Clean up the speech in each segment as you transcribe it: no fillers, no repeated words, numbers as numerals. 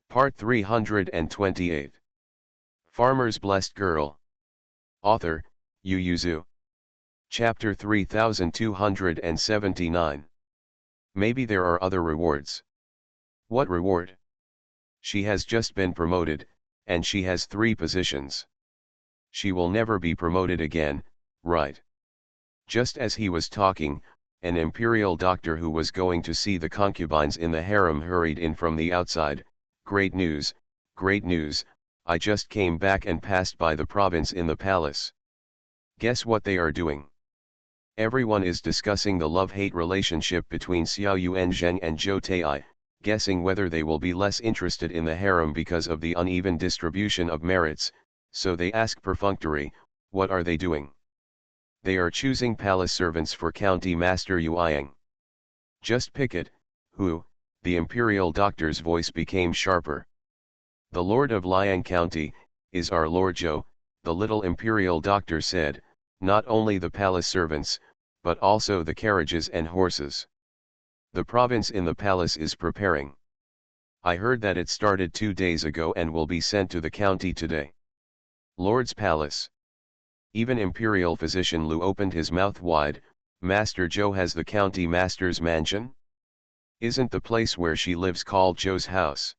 Part 328. Farmer's Blessed Girl. Author, Yu Yuzu. Chapter 3279. Maybe there are other rewards. What reward? She has just been promoted, and she has 3 positions. She will never be promoted again, right? Just as he was talking, an imperial doctor who was going to see the concubines in the harem hurried in from the outside. Great news, I just came back and passed by the province in the palace. Guess what they are doing? Everyone is discussing the love-hate relationship between Xiao Yuanzheng and Zhou Tei, guessing whether they will be less interested in the harem because of the uneven distribution of merits, so they ask perfunctory, what are they doing? They are choosing palace servants for County Master Yuanyang. Just pick it, who? The imperial doctor's voice became sharper. The Lord of Liang County, is our Lord Zhou, the little imperial doctor said, not only the palace servants, but also the carriages and horses. The province in the palace is preparing. I heard that it started 2 days ago and will be sent to the county today. Lord's palace. Even imperial physician Lu opened his mouth wide. Master Zhou has the county master's mansion? Isn't the place where she lives called Zhou's house?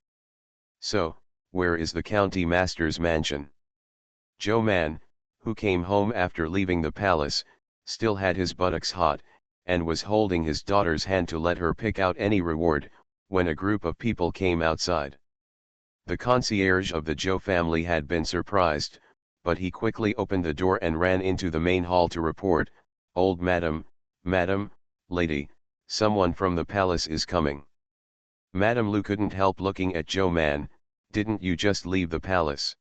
So, where is the county master's mansion? Zhou Man, who came home after leaving the palace, still had his buttocks hot, and was holding his daughter's hand to let her pick out any reward, when a group of people came outside. The concierge of the Zhou family had been surprised, but he quickly opened the door and ran into the main hall to report, "Old madam, lady, someone from the palace is coming." Madame Lu couldn't help looking at Zhou Man. Didn't you just leave the palace?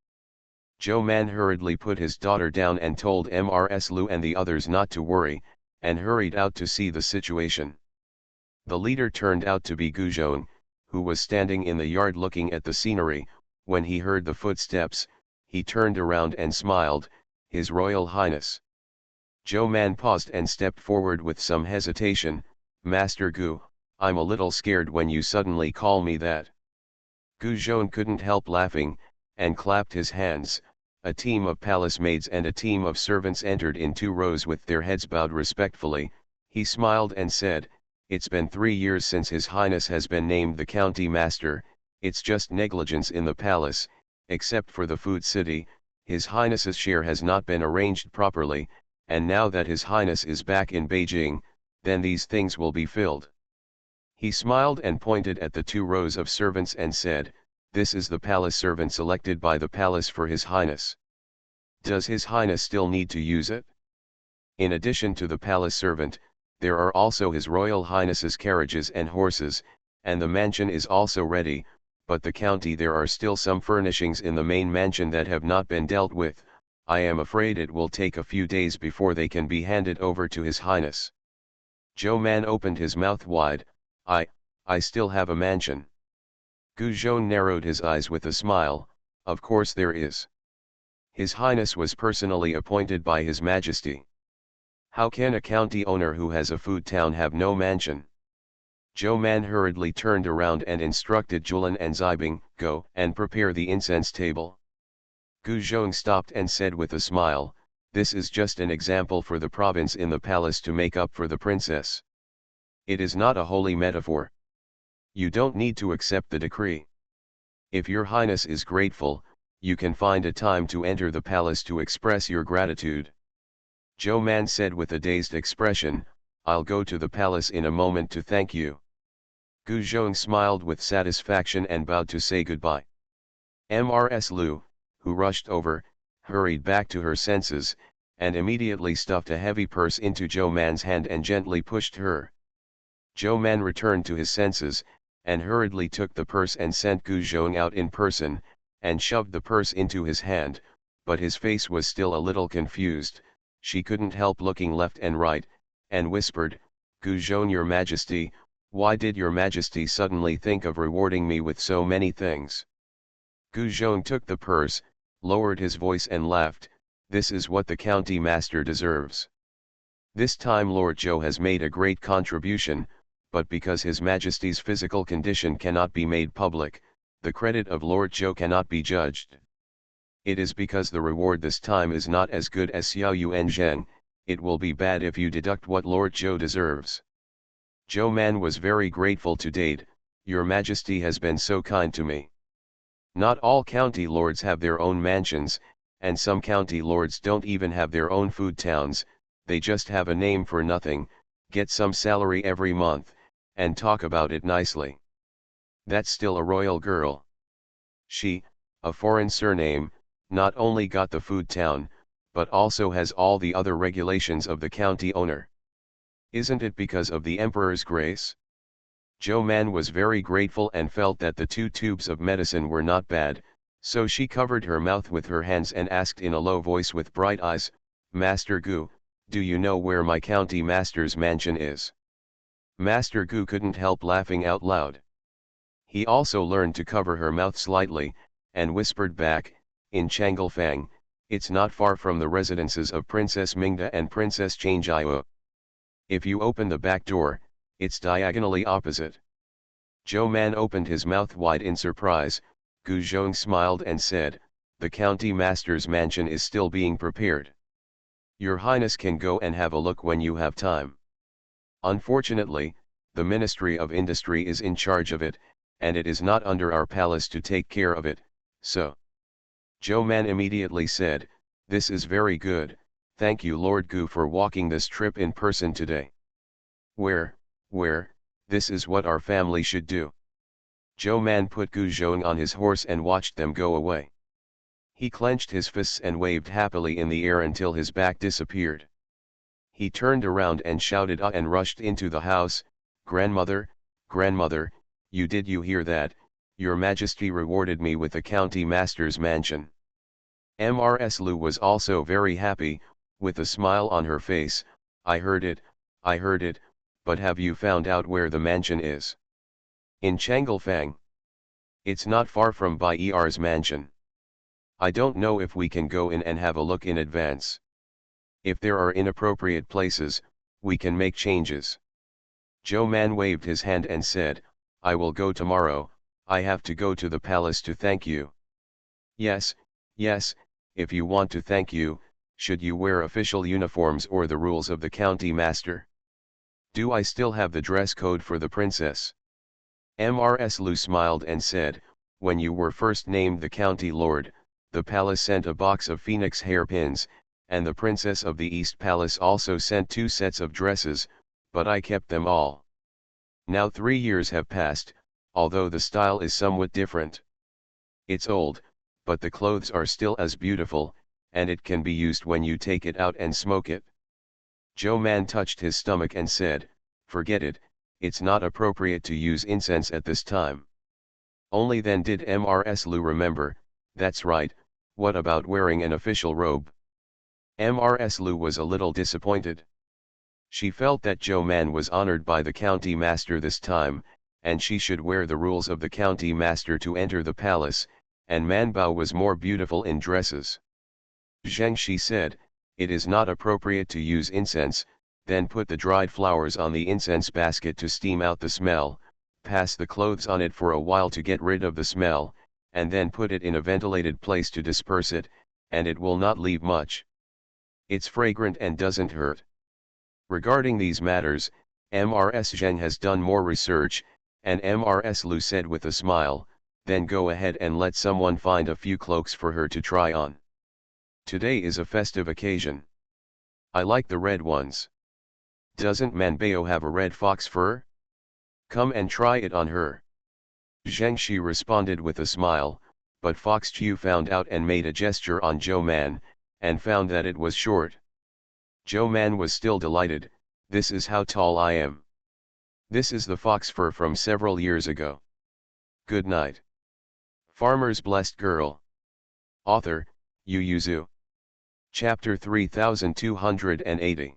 Zhou Man hurriedly put his daughter down and told Mrs. Lu and the others not to worry, and hurried out to see the situation. The leader turned out to be Gu Zhong, who was standing in the yard looking at the scenery. When he heard the footsteps, he turned around and smiled, "His Royal Highness." Zhou Man paused and stepped forward with some hesitation. "Master Gu, I'm a little scared when you suddenly call me that." Gu Zhong couldn't help laughing, and clapped his hands. A team of palace maids and a team of servants entered in 2 rows with their heads bowed respectfully. He smiled and said, "It's been 3 years since His Highness has been named the county master. It's just negligence in the palace, except for the food city. His Highness's share has not been arranged properly, and now that His Highness is back in Beijing, then these things will be filled." He smiled and pointed at the 2 rows of servants and said, "This is the palace servant selected by the palace for His Highness. Does His Highness still need to use it?" In addition to the palace servant, there are also His Royal Highness's carriages and horses, and the mansion is also ready, but the county there are still some furnishings in the main mansion that have not been dealt with. I am afraid it will take a few days before they can be handed over to His Highness. Zhou Man opened his mouth wide. I still have a mansion." Gu Zhong narrowed his eyes with a smile. "Of course there is. His Highness was personally appointed by His Majesty. How can a county owner who has a food town have no mansion?" Zhou Man hurriedly turned around and instructed Julan and Zibing, "Go and prepare the incense table." Gu Zhong stopped and said with a smile, "This is just an example for the province in the palace to make up for the princess. It is not a holy metaphor. You don't need to accept the decree. If your Highness is grateful, you can find a time to enter the palace to express your gratitude." Zhou Man said with a dazed expression, "I'll go to the palace in a moment to thank you." Gu Zhong smiled with satisfaction and bowed to say goodbye. Mrs. Lu, who rushed over, hurried back to her senses, and immediately stuffed a heavy purse into Zhou Man's hand and gently pushed her. Zhou Man returned to his senses, and hurriedly took the purse and sent Gu Zhong out in person, and shoved the purse into his hand, but his face was still a little confused. She couldn't help looking left and right, and whispered, "Gu Zhong, Your Majesty, why did Your Majesty suddenly think of rewarding me with so many things?" Gu Zhong took the purse, lowered his voice and laughed, "This is what the county master deserves. This time Lord Zhou has made a great contribution, but because His Majesty's physical condition cannot be made public, the credit of Lord Zhou cannot be judged. It is because the reward this time is not as good as Xiao Yuan Zheng, it will be bad if you deduct what Lord Zhou deserves. Zhou Man was very grateful to date, Your Majesty has been so kind to me. Not all county lords have their own mansions, and some county lords don't even have their own food towns, they just have a name for nothing, get some salary every month, and talk about it nicely. That's still a royal girl. She, a foreign surname, not only got the food town, but also has all the other regulations of the county owner. Isn't it because of the emperor's grace? Zhou Man was very grateful and felt that the 2 tubes of medicine were not bad, so she covered her mouth with her hands and asked in a low voice with bright eyes, Master Gu, do you know where my county master's mansion is? Master Gu couldn't help laughing out loud. He also learned to cover her mouth slightly, and whispered back, in Changelfang, it's not far from the residences of Princess Mingda and Princess Changjiu. If you open the back door, it's diagonally opposite. Zhou Man opened his mouth wide in surprise. Gu Zhong smiled and said, the county master's mansion is still being prepared. Your Highness can go and have a look when you have time. Unfortunately, the Ministry of Industry is in charge of it, and it is not under our palace to take care of it, so. Zhou Man immediately said, this is very good, thank you Lord Gu for walking this trip in person today. Where, this is what our family should do. Zhou Man put Gu Zhong on his horse and watched them go away. He clenched his fists and waved happily in the air until his back disappeared. He turned around and shouted ah and rushed into the house, Grandmother, Grandmother, you hear that, Your Majesty rewarded me with a county master's mansion. Mrs. Lu was also very happy, with a smile on her face, I heard it, but have you found out where the mansion is? In Changelfang. It's not far from Bai Er's mansion. I don't know if we can go in and have a look in advance. If there are inappropriate places, we can make changes. Zhou Man waved his hand and said, I will go tomorrow, I have to go to the palace to thank you. Yes, if you want to thank you, should you wear official uniforms or the rules of the county master? Do I still have the dress code for the princess? Mrs. Lu smiled and said, when you were first named the county lord, the palace sent a box of phoenix hairpins, and the princess of the East Palace also sent 2 sets of dresses, but I kept them all. Now 3 years have passed, although the style is somewhat different. It's old, but the clothes are still as beautiful, and it can be used when you take it out and smoke it. Zhou Man touched his stomach and said, forget it, it's not appropriate to use incense at this time. Only then did Mrs. Lu remember, that's right, what about wearing an official robe? Mrs. Lu was a little disappointed. She felt that Zhou Man was honored by the county master this time, and she should wear the rules of the county master to enter the palace, and Man Bao was more beautiful in dresses. Zheng, she said, it is not appropriate to use incense, then put the dried flowers on the incense basket to steam out the smell, pass the clothes on it for a while to get rid of the smell, and then put it in a ventilated place to disperse it, and it will not leave much. It's fragrant and doesn't hurt. Regarding these matters, Mrs. Zheng has done more research, and Mrs. Lu said with a smile, then go ahead and let someone find a few cloaks for her to try on. Today is a festive occasion. I like the red ones. Doesn't Manbao have a red fox fur? Come and try it on her. Zheng Shi responded with a smile, but Fox Chu found out and made a gesture on Zhou Man, and found that it was short. Zhou Man was still delighted, this is how tall I am. This is the fox fur from several years ago. Good night. Farmer's Blessed Girl. Author, Yu Yuzu. Chapter 3280.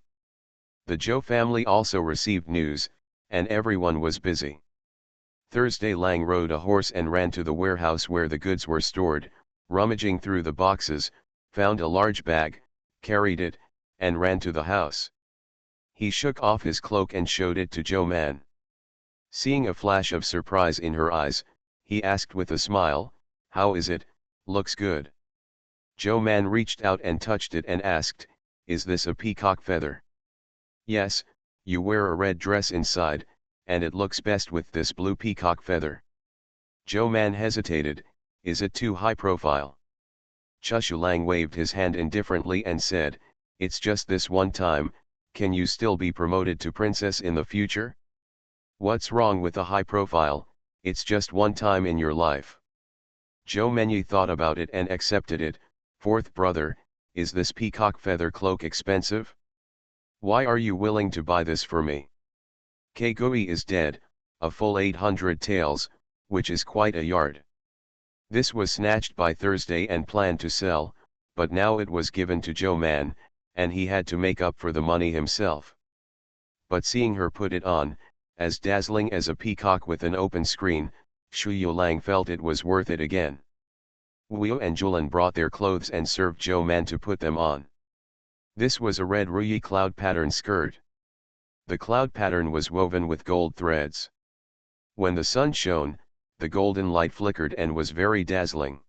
The Zhou family also received news, and everyone was busy. Thursday Lang rode a horse and ran to the warehouse where the goods were stored, rummaging through the boxes, found a large bag, carried it, and ran to the house. He shook off his cloak and showed it to Zhou Man. Seeing a flash of surprise in her eyes, He asked with a smile, "How is it? Looks good." Joe Man reached out and touched it and asked, "Is this a peacock feather?" "Yes, you wear a red dress inside, and it looks best with this blue peacock feather." Joe Man hesitated, "Is it too high profile?" Chushu Lang waved his hand indifferently and said, "It's just this one time, can you still be promoted to princess in the future? What's wrong with a high profile? It's just one time in your life." Joe Menyi thought about it and accepted it. "Fourth brother, is this peacock feather cloak expensive? Why are you willing to buy this for me?" Kegui is dead, a full 800 taels, which is quite a yard. This was snatched by Thursday and planned to sell, but now it was given to Joe Man, and he had to make up for the money himself. But seeing her put it on, as dazzling as a peacock with an open screen, Shu Lang felt it was worth it again. Wu and Julan brought their clothes and served Joe Man to put them on. This was a red Ruyi cloud pattern skirt. The cloud pattern was woven with gold threads. When the sun shone, the golden light flickered and was very dazzling.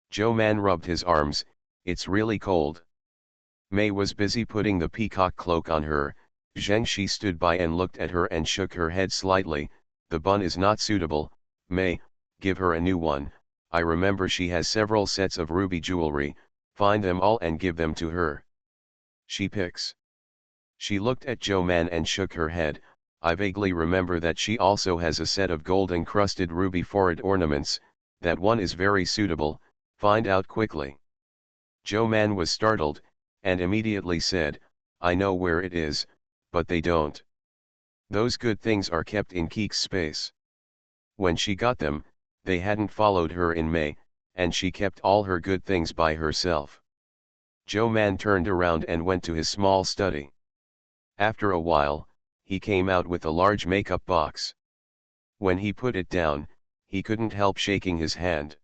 Joe Man rubbed his arms, "It's really cold." Mei was busy putting the peacock cloak on her. Zheng Shi stood by and looked at her and shook her head slightly. "The bun is not suitable, Mei, give her a new one. I remember she has several sets of ruby jewelry, find them all and give them to her." She picks. She looked at Joe Man and shook her head. "I vaguely remember that she also has a set of gold-encrusted ruby forehead ornaments, that one is very suitable, find out quickly." Joe Man was startled, and immediately said, "I know where it is, but they don't. Those good things are kept in Keek's space." When she got them, they hadn't followed her in May, and she kept all her good things by herself. Joe Man turned around and went to his small study. After a while, he came out with a large makeup box. When he put it down, he couldn't help shaking his hand.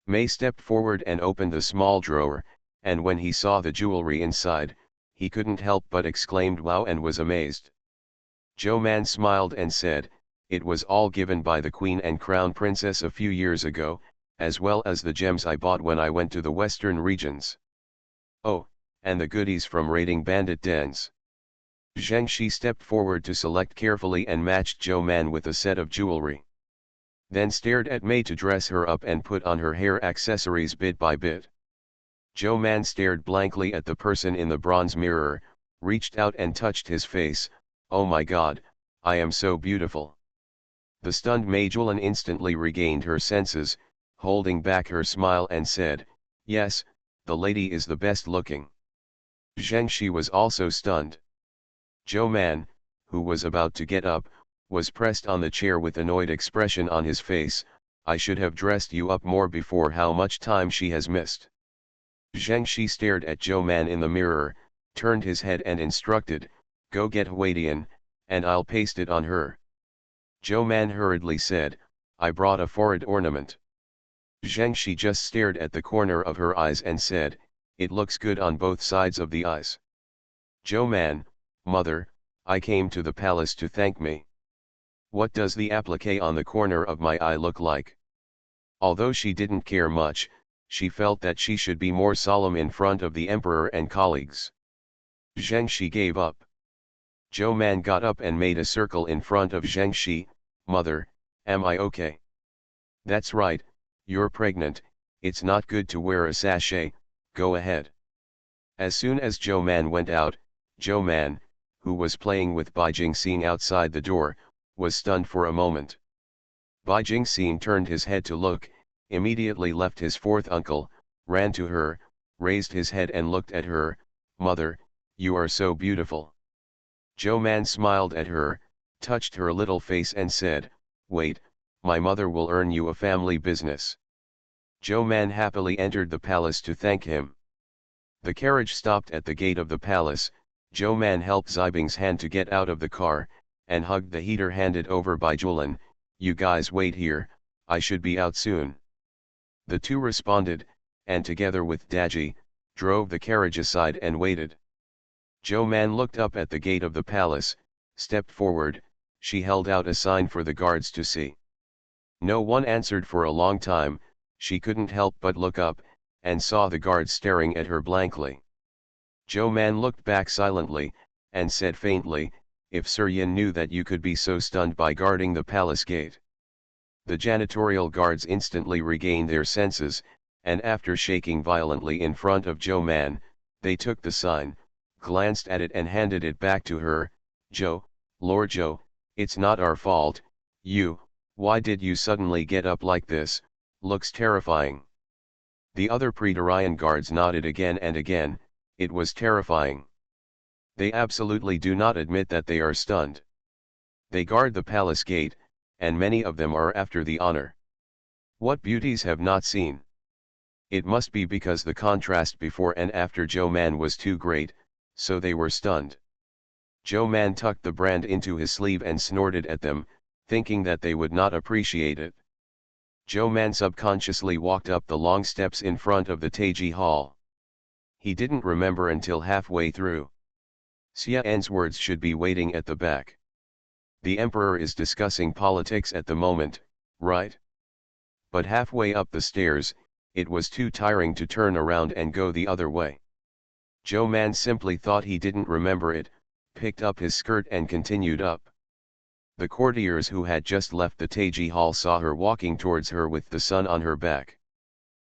May stepped forward and opened the small drawer, and when he saw the jewelry inside, he couldn't help but exclaimed "Wow" and was amazed. Joe Man smiled and said, "It was all given by the Queen and Crown Princess a few years ago, as well as the gems I bought when I went to the western regions. Oh, and the goodies from raiding bandit dens." Zheng Shi stepped forward to select carefully and matched Joe Man with a set of jewelry. Then stared at May to dress her up and put on her hair accessories bit by bit. Joe Man stared blankly at the person in the bronze mirror, reached out and touched his face. "Oh my God, I am so beautiful." The stunned Mei Julan instantly regained her senses, holding back her smile and said, "Yes, the lady is the best looking." Zheng Shi was also stunned. Joe Man, who was about to get up, was pressed on the chair with annoyed expression on his face. "I should have dressed you up more before. How much time she has missed." Zheng Shi stared at Joe Man in the mirror, turned his head and instructed, "Go get Huadian, and I'll paste it on her." Joe Man hurriedly said, "I brought a forehead ornament." Zheng Shi just stared at the corner of her eyes and said, "It looks good on both sides of the eyes." Joe Man, "Mother, I came to the palace to thank me. What does the applique on the corner of my eye look like?" Although she didn't care much, she felt that she should be more solemn in front of the emperor and colleagues. Zheng Shi gave up. Joe Man got up and made a circle in front of Zheng Shi. "Mother, am I okay?" "That's right, you're pregnant, it's not good to wear a sachet, go ahead." As soon as Joe Man went out, Joe Man, who was playing with Bai Jingxing outside the door, was stunned for a moment. Bai Jingxing turned his head to look, immediately left his fourth uncle, ran to her, raised his head and looked at her. "Mother, you are so beautiful." Joe Man smiled at her, touched her little face and said, "Wait, my mother will earn you a family business." Joe Man happily entered the palace to thank him. The carriage stopped at the gate of the palace. Joe Man helped Zibing's hand to get out of the car, and hugged the heater handed over by Julan. "You guys wait here, I should be out soon." The two responded, and together with Daji, drove the carriage aside and waited. Joe Man looked up at the gate of the palace, stepped forward, she held out a sign for the guards to see. No one answered for a long time. She couldn't help but look up, and saw the guards staring at her blankly. Zhou Man looked back silently, and said faintly, "If Sir Yin knew that you could be so stunned by guarding the palace gate." The janitorial guards instantly regained their senses, and after shaking violently in front of Zhou Man, they took the sign, glanced at it and handed it back to her. "Zhou, Lord Zhou, it's not our fault, why did you suddenly get up like this, looks terrifying." The other Praetorian guards nodded again and again, it was terrifying. They absolutely do not admit that they are stunned. They guard the palace gate, and many of them are after the honor. What beauties have not seen? It must be because the contrast before and after Zhou Man was too great, so they were stunned. Zhou Man tucked the brand into his sleeve and snorted at them, thinking that they would not appreciate it. Zhou Man subconsciously walked up the long steps in front of the Taiji Hall. He didn't remember until halfway through. Xian's words should be waiting at the back. The emperor is discussing politics at the moment, right? But halfway up the stairs, it was too tiring to turn around and go the other way. Zhou Man simply thought he didn't remember it, picked up his skirt and continued up. The courtiers who had just left the Taiji Hall saw her walking towards her with the sun on her back.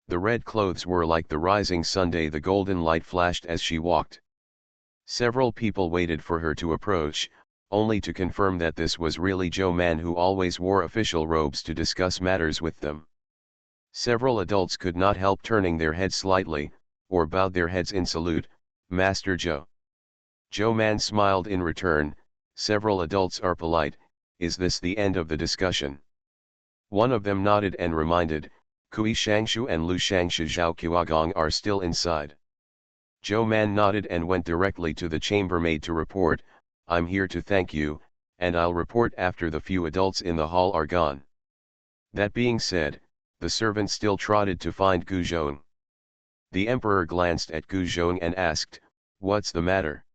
The red clothes were like the rising Sunday, the golden light flashed as she walked. Several people waited for her to approach, only to confirm that this was really Zhou Man, who always wore official robes to discuss matters with them. Several adults could not help turning their heads slightly, or bowed their heads in salute. "Master Zhou." Zhou Man smiled in return. Several adults are polite. Is this the end of the discussion? One of them nodded and reminded, Kui Shangshu and Lu Shangshu Zhao Qiagong are still inside. Zhou Man nodded and went directly to the chambermaid to report, "I'm here to thank you, and I'll report after the few adults in the hall are gone." That being said, the servant still trotted to find Gu Zhong. The emperor glanced at Gu Zhong and asked, "What's the matter?"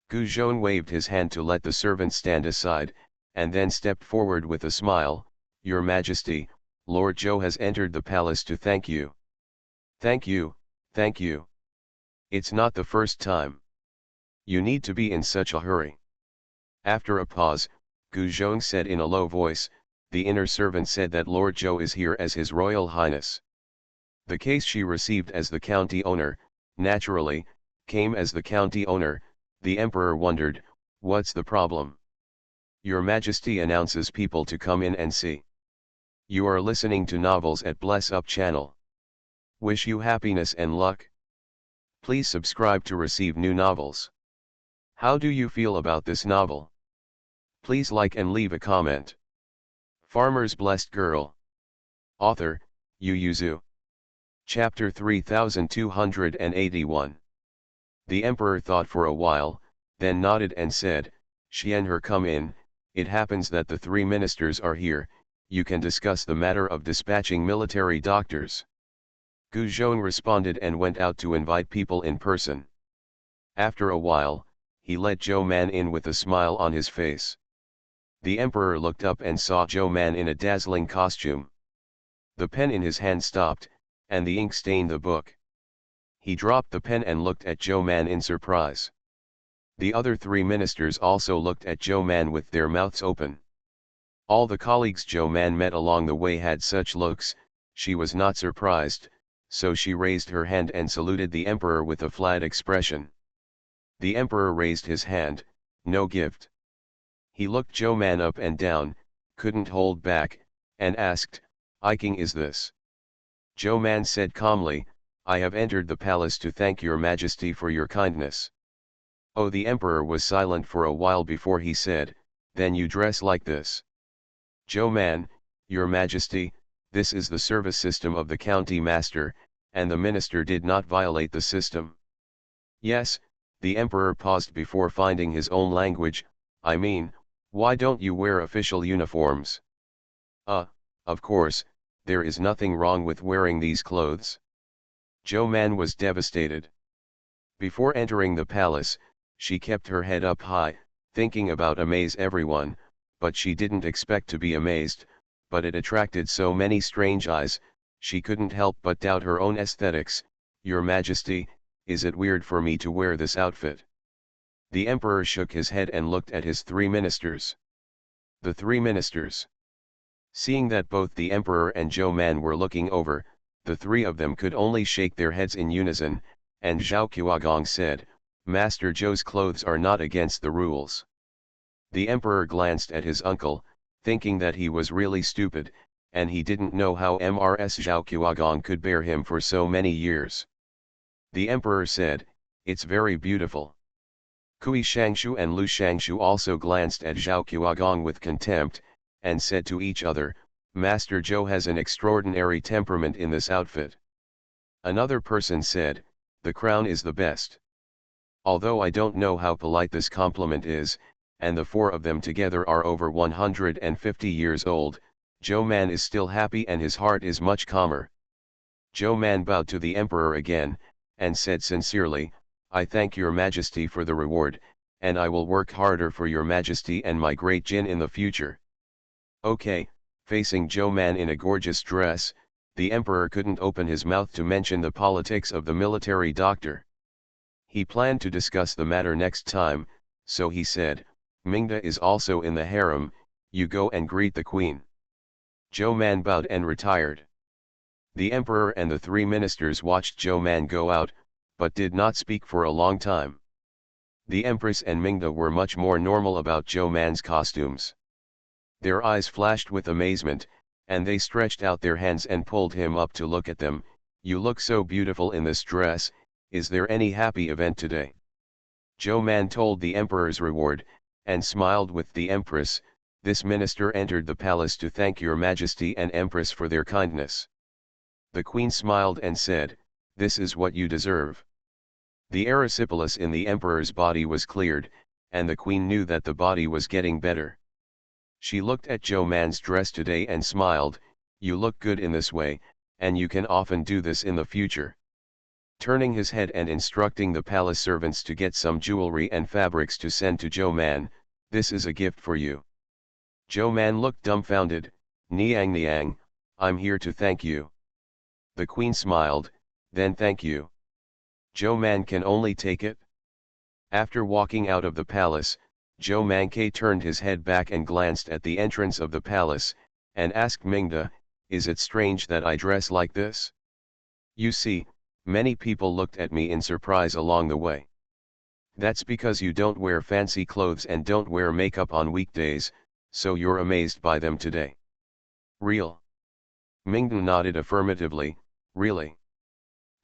Gu Zhong waved his hand to let the servant stand aside, and then stepped forward with a smile, "Your Majesty, Lord Zhou has entered the palace to thank you." "Thank you, thank you. It's not the first time. You need to be in such a hurry." After a pause, Gu Zhong said in a low voice, "The inner servant said that Lord Zhou is here as His Royal Highness." The case she received as the county owner, naturally, came as the county owner. The emperor wondered, "What's the problem?" "Your Majesty announces people to come in and see." You are listening to Novels at Bless Up channel. Wish you happiness and luck. Please subscribe to receive new novels. How do you feel about this novel? Please like and leave a comment. Farmer's Blessed Girl. Author, Yu Yuzu. Chapter 3281. The emperor thought for a while, then nodded and said, "Xian her come in, it happens that the three ministers are here, you can discuss the matter of dispatching military doctors." Gu Zhong responded and went out to invite people in person. After a while, he let Zhou Man in with a smile on his face. The emperor looked up and saw Zhou Man in a dazzling costume. The pen in his hand stopped, and the ink stained the book. He dropped the pen and looked at Zhou Man in surprise. The other three ministers also looked at Zhou Man with their mouths open. All the colleagues Zhou Man met along the way had such looks. She was not surprised, so she raised her hand and saluted the emperor with a flat expression. The emperor raised his hand, "No gift." He looked Zhou Man up and down, couldn't hold back, and asked, "I king is this?" Zhou Man said calmly, "I have entered the palace to thank your Majesty for your kindness." Oh, the emperor was silent for a while before he said, "Then you dress like this?" "Zhou Man, your Majesty, this is the service system of the county master, and the minister did not violate the system." "Yes," the emperor paused before finding his own language, "I mean, why don't you wear official uniforms?" Of course, there is nothing wrong with wearing these clothes." Zhou Man was devastated. Before entering the palace, she kept her head up high, thinking about amaze everyone, but she didn't expect to be amazed, but it attracted so many strange eyes, she couldn't help but doubt her own aesthetics. "Your Majesty, is it weird for me to wear this outfit?" The emperor shook his head and looked at his three ministers. The three ministers. Seeing that both the emperor and Zhou Man were looking over, the three of them could only shake their heads in unison, and Zhao Qiuagong said, "Master Zhou's clothes are not against the rules." The emperor glanced at his uncle, thinking that he was really stupid, and he didn't know how Mrs. Zhao Qiuagong could bear him for so many years. The emperor said, "It's very beautiful." Kui Shangshu and Lu Shangshu also glanced at Zhao Qiuagong with contempt, and said to each other, "Master Zhou has an extraordinary temperament in this outfit." Another person said, "The crown is the best." Although I don't know how polite this compliment is, and the four of them together are over 150 years old, Zhou Man is still happy and his heart is much calmer. Zhou Man bowed to the emperor again, and said sincerely, "I thank your Majesty for the reward, and I will work harder for your Majesty and my great Jin in the future." Okay, facing Zhou Man in a gorgeous dress, the emperor couldn't open his mouth to mention the politics of the military doctor. He planned to discuss the matter next time, so he said, "Mingda is also in the harem, you go and greet the queen." Zhou Man bowed and retired. The emperor and the three ministers watched Zhou Man go out, but did not speak for a long time. The empress and Mingda were much more normal about Zhou Man's costumes. Their eyes flashed with amazement, and they stretched out their hands and pulled him up to look at them. "You look so beautiful in this dress, is there any happy event today?" Zhou Man told the emperor's reward, and smiled with the empress. "This minister entered the palace to thank your Majesty and empress for their kindness." The queen smiled and said, "This is what you deserve." The erysipelas in the emperor's body was cleared, and the queen knew that the body was getting better. She looked at Zhou Man's dress today and smiled, "You look good in this way, and you can often do this in the future." Turning his head and instructing the palace servants to get some jewelry and fabrics to send to Zhou Man, "This is a gift for you." Zhou Man looked dumbfounded. "Niang Niang, I'm here to thank you." The queen smiled, "Then thank you." Zhou Man can only take it. After walking out of the palace, Zhou Manke turned his head back and glanced at the entrance of the palace, and asked Mingda, "Is it strange that I dress like this?" "You see, many people looked at me in surprise along the way." "That's because you don't wear fancy clothes and don't wear makeup on weekdays, so you're amazed by them today." "Real?" Mingda nodded affirmatively, "Really?"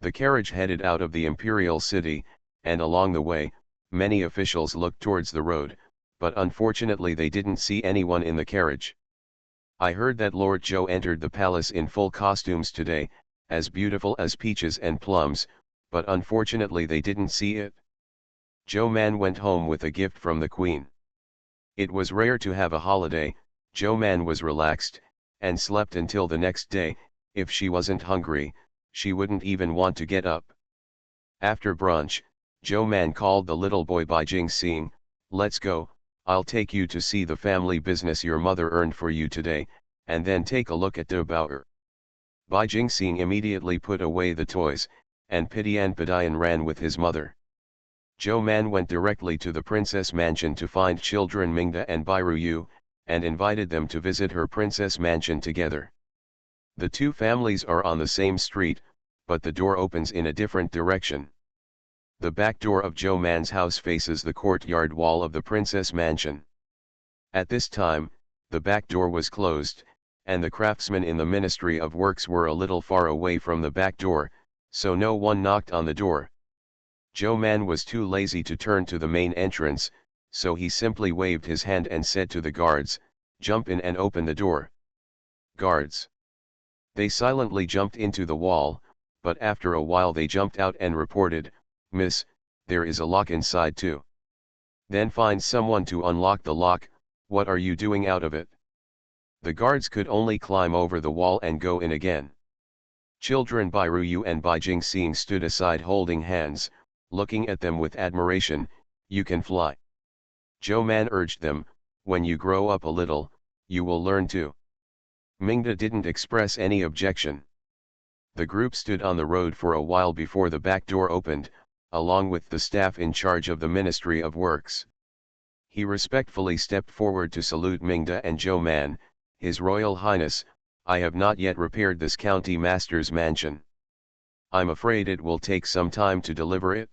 The carriage headed out of the imperial city, and along the way, many officials looked towards the road, but unfortunately they didn't see anyone in the carriage. "I heard that Lord Zhou entered the palace in full costumes today, as beautiful as peaches and plums, but unfortunately they didn't see it." Zhou Man went home with a gift from the queen. It was rare to have a holiday. Zhou Man was relaxed, and slept until the next day. If she wasn't hungry, she wouldn't even want to get up. After brunch, Zhou Man called the little boy Bai Jingxing, "Let's go, I'll take you to see the family business your mother earned for you today, and then take a look at De Bauer." Bai Jingxing immediately put away the toys, and Pidian Padian ran with his mother. Zhou Man went directly to the princess mansion to find children Mingda and Bairuyu, and invited them to visit her princess mansion together. The two families are on the same street, but the door opens in a different direction. The back door of Zhou Man's house faces the courtyard wall of the princess mansion. At this time, the back door was closed, and the craftsmen in the Ministry of Works were a little far away from the back door, so no one knocked on the door. Zhou Man was too lazy to turn to the main entrance, so he simply waved his hand and said to the guards, "Jump in and open the door." Guards. They silently jumped into the wall, but after a while they jumped out and reported, "Miss, there is a lock inside too." "Then find someone to unlock the lock. What are you doing out of it?" The guards could only climb over the wall and go in again. Children Bai Ruyu and Bai Jingxing stood aside holding hands, looking at them with admiration. "You can fly." Zhou Man urged them, "When you grow up a little, you will learn too." Mingda didn't express any objection. The group stood on the road for a while before the back door opened, along with the staff in charge of the Ministry of Works. He respectfully stepped forward to salute Mingda and Zhou Man. "His Royal Highness, I have not yet repaired this county master's mansion. I'm afraid it will take some time to deliver it."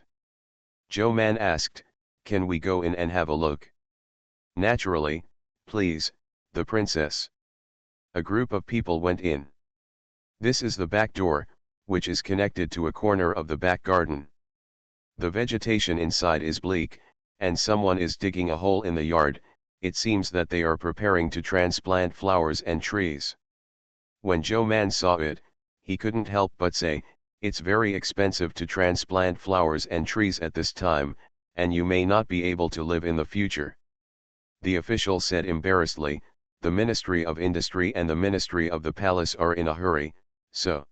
Zhou Man asked, "Can we go in and have a look?" "Naturally, please, the princess." A group of people went in. This is the back door, which is connected to a corner of the back garden. The vegetation inside is bleak, and someone is digging a hole in the yard. It seems that they are preparing to transplant flowers and trees. When Zhou Man saw it, he couldn't help but say, "It's very expensive to transplant flowers and trees at this time, and you may not be able to live in the future." The official said embarrassedly, "The Ministry of Industry and the Ministry of the Palace are in a hurry, so."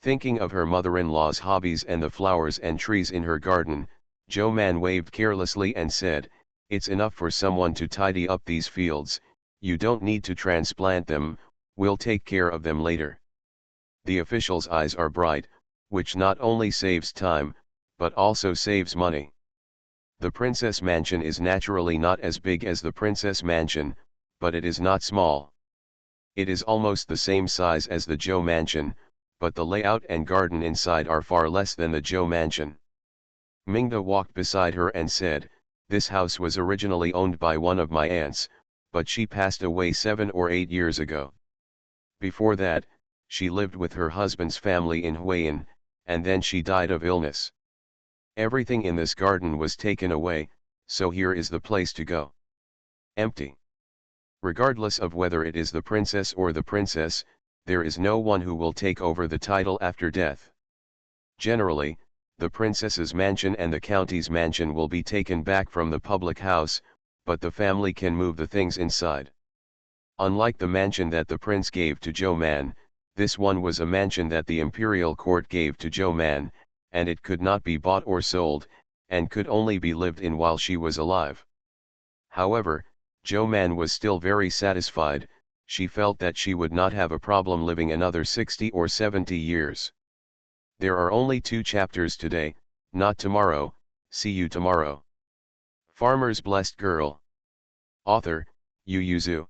Thinking of her mother-in-law's hobbies and the flowers and trees in her garden, Zhou Man waved carelessly and said, "It's enough for someone to tidy up these fields, you don't need to transplant them, we'll take care of them later." The official's eyes are bright, which not only saves time, but also saves money. The Princess Mansion is naturally not as big as the Princess Mansion, but it is not small. It is almost the same size as the Zhou Mansion, but the layout and garden inside are far less than the Zhou Mansion. Mingda walked beside her and said, "This house was originally owned by one of my aunts, but she passed away 7 or 8 years ago. Before that, she lived with her husband's family in Huayan, and then she died of illness. Everything in this garden was taken away, so here is the place to go. Empty. Regardless of whether it is the princess or the princess, there is no one who will take over the title after death. Generally, the princess's mansion and the county's mansion will be taken back from the public house, but the family can move the things inside. Unlike the mansion that the prince gave to Zhou Man, this one was a mansion that the imperial court gave to Zhou Man, and it could not be bought or sold, and could only be lived in while she was alive." However, Zhou Man was still very satisfied. She felt that she would not have a problem living another 60 or 70 years. There are only 2 chapters today, not tomorrow. See you tomorrow. Farmer's Blessed Girl. Author, Yu Yuzu.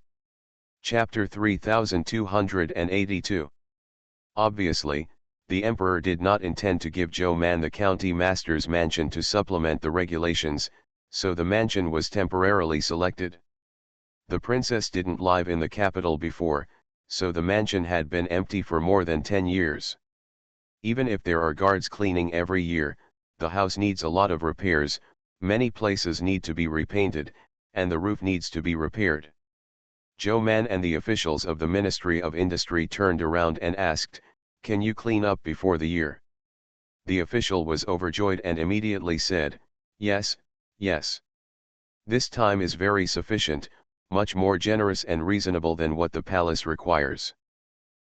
Chapter 3282. Obviously, the emperor did not intend to give Zhou Man the county master's mansion to supplement the regulations, so the mansion was temporarily selected. The princess didn't live in the capital before, so the mansion had been empty for more than 10 years. Even if there are guards cleaning every year, the house needs a lot of repairs, many places need to be repainted, and the roof needs to be repaired. Zhou Man and the officials of the Ministry of Industry turned around and asked, "Can you clean up before the year?" The official was overjoyed and immediately said, "Yes, yes. This time is very sufficient, much more generous and reasonable than what the palace requires.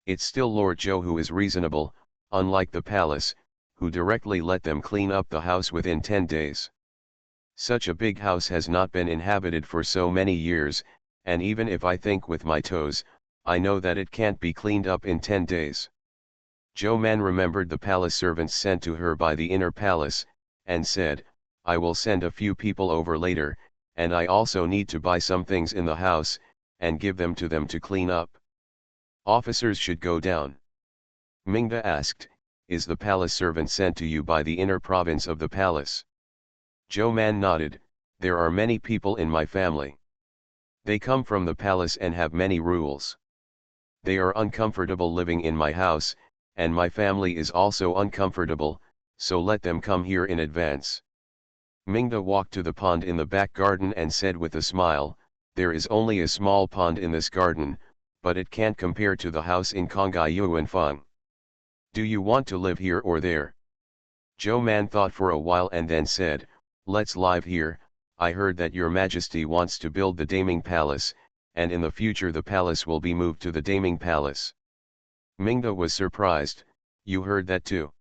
It's still Lord Zhou who is reasonable, unlike the palace, who directly let them clean up the house within 10 days. Such a big house has not been inhabited for so many years, and even if I think with my toes, I know that it can't be cleaned up in 10 days. Zhou Man remembered the palace servants sent to her by the inner palace, and said, "I will send a few people over later, and I also need to buy some things in the house, and give them to clean up. Officers should go down." Mingda asked, "Is the palace servant sent to you by the inner province of the palace?" Zhou Man nodded, "There are many people in my family. They come from the palace and have many rules. They are uncomfortable living in my house, and my family is also uncomfortable, so let them come here in advance." Mingda walked to the pond in the back garden and said with a smile, "There is only a small pond in this garden, but it can't compare to the house in Kongai Yuanfeng. Do you want to live here or there?" Zhou Man thought for a while and then said, "Let's live here. I heard that your majesty wants to build the Daming Palace, and in the future the palace will be moved to the Daming Palace." Mingda was surprised, "You heard that too?"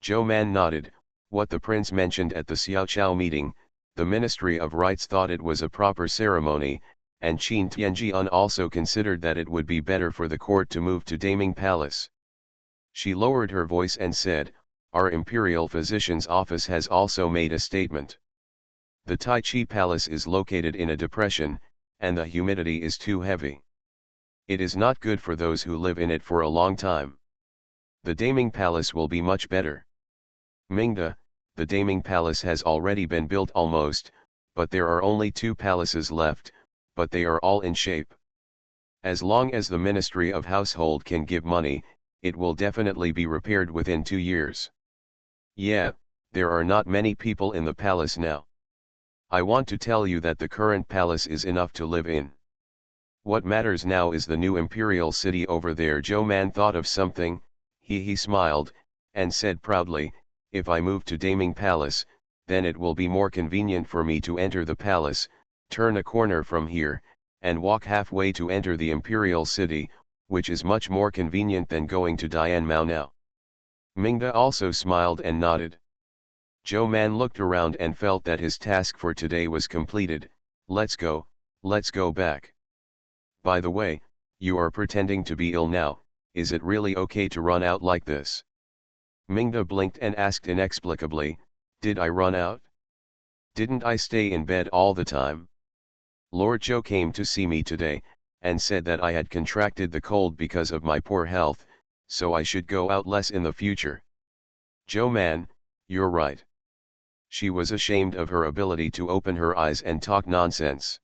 Zhou Man nodded, "What the prince mentioned at the Xiaoqiao meeting, the Ministry of Rites thought it was a proper ceremony, and Qin Tianjian also considered that it would be better for the court to move to Daming Palace. She lowered her voice and said, "Our imperial physician's office has also made a statement. The Tai Chi Palace is located in a depression, and the humidity is too heavy. It is not good for those who live in it for a long time. The Daming Palace will be much better. Mingda, the Daming Palace has already been built almost, but there are only 2 palaces left, but they are all in shape. As long as the Ministry of Household can give money, it will definitely be repaired within 2 years. Yeah, there are not many people in the palace now. I want to tell you that the current palace is enough to live in. What matters now is the new imperial city over there." Zhou Man thought of something, he smiled, and said proudly, "If I move to Daming Palace, then it will be more convenient for me to enter the palace, turn a corner from here, and walk halfway to enter the imperial city, which is much more convenient than going to Dianmao now." Mingda also smiled and nodded. Zhou Man looked around and felt that his task for today was completed. Let's go back. By the way, you are pretending to be ill now, is it really okay to run out like this? Mingda blinked and asked inexplicably, "Did I run out? Didn't I stay in bed all the time? Lord Zhou came to see me today, and said that I had contracted the cold because of my poor health, so I should go out less in the future." "Zhou Man, you're right." She was ashamed of her ability to open her eyes and talk nonsense.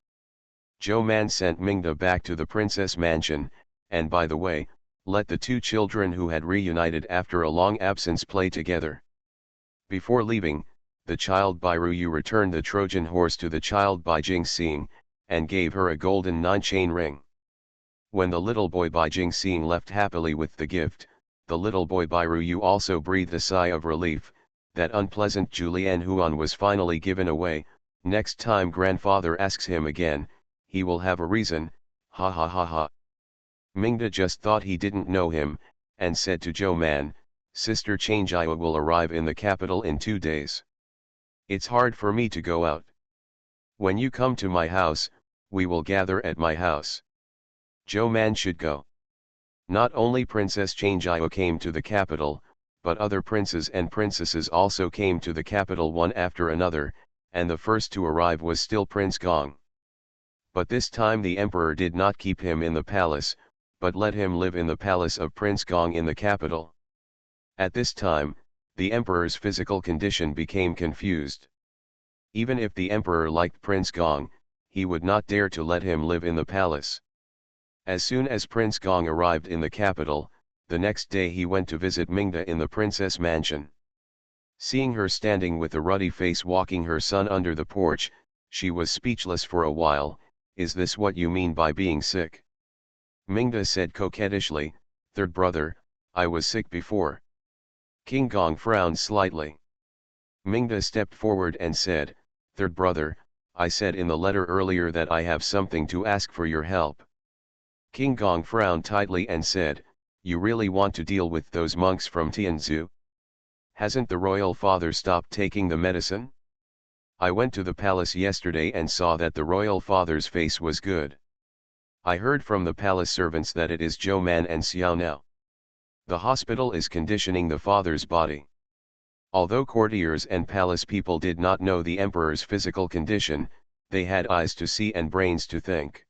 Zhou Man sent Mingda back to the princess mansion, and by the way, let the 2 children who had reunited after a long absence play together. Before leaving, the child Bai Ruyu returned the Trojan horse to the child Bai Jingxing, and gave her a golden 9-chain ring. When the little boy Bai Jingxing left happily with the gift, the little boy Bai Ruyu also breathed a sigh of relief. That unpleasant Julian Huan was finally given away. Next time grandfather asks him again, he will have a reason, ha ha ha ha. Mingda just thought he didn't know him, and said to Zhou Man, "Sister Changjia will arrive in the capital in 2 days. It's hard for me to go out. When you come to my house, we will gather at my house." Zhou Man should go. Not only Princess Changjia came to the capital, but other princes and princesses also came to the capital one after another, and the first to arrive was still Prince Gong. But this time the emperor did not keep him in the palace, but let him live in the palace of Prince Gong in the capital. At this time, the emperor's physical condition became confused. Even if the emperor liked Prince Gong, he would not dare to let him live in the palace. As soon as Prince Gong arrived in the capital, the next day he went to visit Mingda in the princess mansion. Seeing her standing with a ruddy face walking her son under the porch, she was speechless for a while. "Is this what you mean by being sick?" Mingda said coquettishly, "Third brother, I was sick before." King Gong frowned slightly. Mingda stepped forward and said, "Third brother, I said in the letter earlier that I have something to ask for your help." King Gong frowned tightly and said, "You really want to deal with those monks from Tianzhu? Hasn't the royal father stopped taking the medicine? I went to the palace yesterday and saw that the royal father's face was good. I heard from the palace servants that it is Zhou Man and Xiao now. The hospital is conditioning the father's body." Although courtiers and palace people did not know the emperor's physical condition, they had eyes to see and brains to think.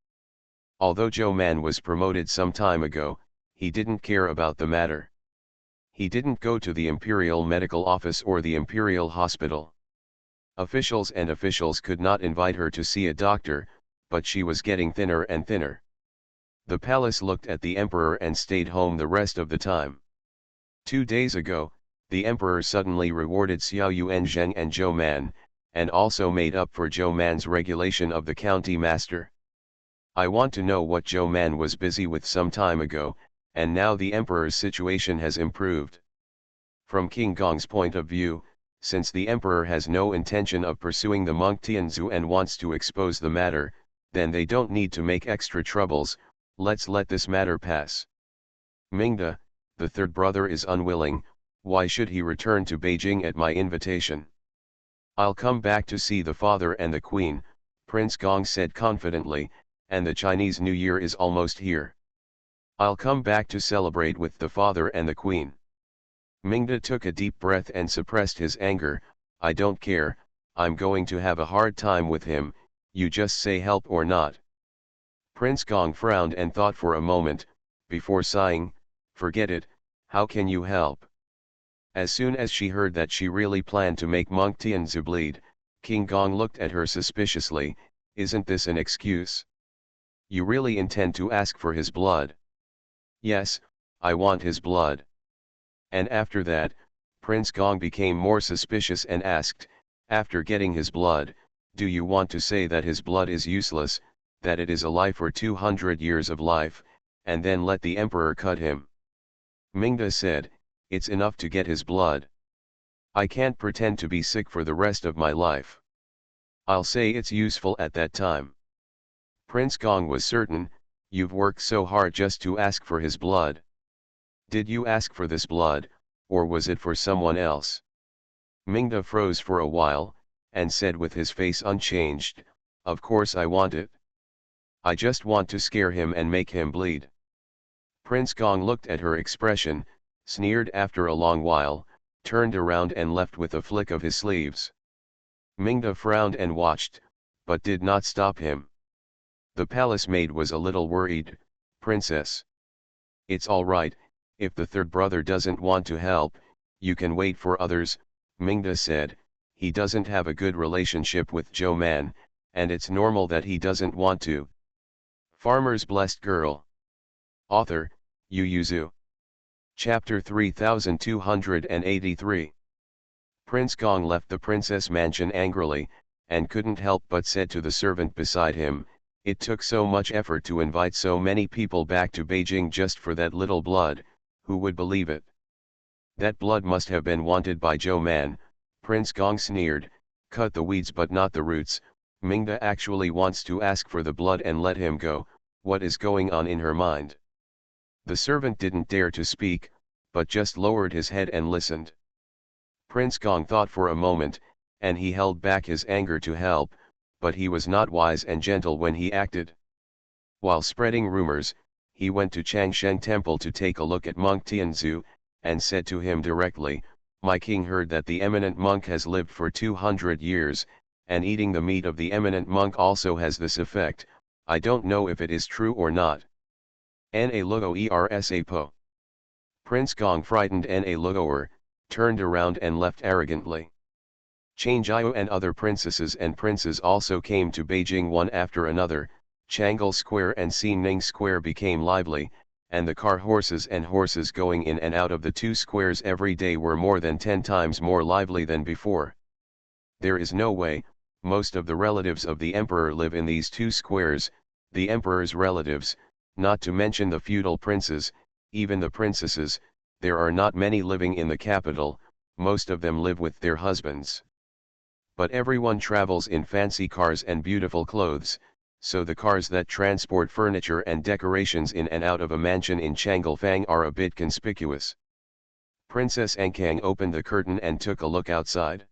Although Zhou Man was promoted some time ago, he didn't care about the matter. He didn't go to the imperial medical office or the imperial hospital. Officials could not invite her to see a doctor, but she was getting thinner and thinner. The palace looked at the emperor and stayed home the rest of the time. 2 days ago, the emperor suddenly rewarded Xiao Yuanzheng and Zhou Man, and also made up for Zhou Man's regulation of the county master. I want to know what Zhou Man was busy with some time ago, and now the emperor's situation has improved. From King Gong's point of view, since the emperor has no intention of pursuing the monk Tianzhu and wants to expose the matter, then they don't need to make extra troubles. Let's let this matter pass. Mingda, the third brother is unwilling. Why should he return to Beijing at my invitation? I'll come back to see the father and the queen, Prince Gong said confidently, and the Chinese New Year is almost here. I'll come back to celebrate with the father and the queen. Mingda took a deep breath and suppressed his anger. I don't care, I'm going to have a hard time with him, you just say help or not. Prince Gong frowned and thought for a moment, before sighing, forget it, how can you help? As soon as she heard that she really planned to make Monk Tianzu bleed, King Gong looked at her suspiciously. Isn't this an excuse? You really intend to ask for his blood? Yes, I want his blood. And after that, Prince Gong became more suspicious and asked, after getting his blood, do you want to say that his blood is useless, that it is a lie for 200 years of life, and then let the emperor cut him? Mingda said, it's enough to get his blood. I can't pretend to be sick for the rest of my life. I'll say it's useful at that time. Prince Gong was certain, you've worked so hard just to ask for his blood. Did you ask for this blood, or was it for someone else? Mingda froze for a while, and said with his face unchanged, of course I want it. I just want to scare him and make him bleed. Prince Gong looked at her expression, sneered after a long while, turned around and left with a flick of his sleeves. Mingda frowned and watched, but did not stop him. The palace maid was a little worried. Princess. It's all right, if the third brother doesn't want to help, you can wait for others, Mingda said. He doesn't have a good relationship with Zhou Man, and it's normal that he doesn't want to. Farmer's Blessed Girl. Author, Yu Yuzu. Chapter 3283. Prince Gong left the princess mansion angrily, and couldn't help but said to the servant beside him, it took so much effort to invite so many people back to Beijing just for that little blood, who would believe it? That blood must have been wanted by Zhou Man, Prince Gong sneered, cut the weeds but not the roots. Mingda actually wants to ask for the blood and let him go, what is going on in her mind? The servant didn't dare to speak, but just lowered his head and listened. Prince Gong thought for a moment, and he held back his anger to help, but he was not wise and gentle when he acted. While spreading rumors, he went to Changshen Temple to take a look at Monk Tianzu, and said to him directly, my king heard that the eminent monk has lived for 200 years, and eating the meat of the eminent monk also has this effect. I don't know if it is true or not. Na Lugo Ersa Po. Prince Gong frightened Na Lugoer, turned around and left arrogantly. Changjiao and other princesses and princes also came to Beijing one after another. Changle Square and Xining Square became lively, and the horses going in and out of the two squares every day were more than 10 times more lively than before. There is no way, most of the relatives of the emperor live in these two squares, the emperor's relatives, not to mention the feudal princes, even the princesses, there are not many living in the capital, most of them live with their husbands. But everyone travels in fancy cars and beautiful clothes, so the cars that transport furniture and decorations in and out of a mansion in Changlefang are a bit conspicuous. Princess Ankang opened the curtain and took a look outside.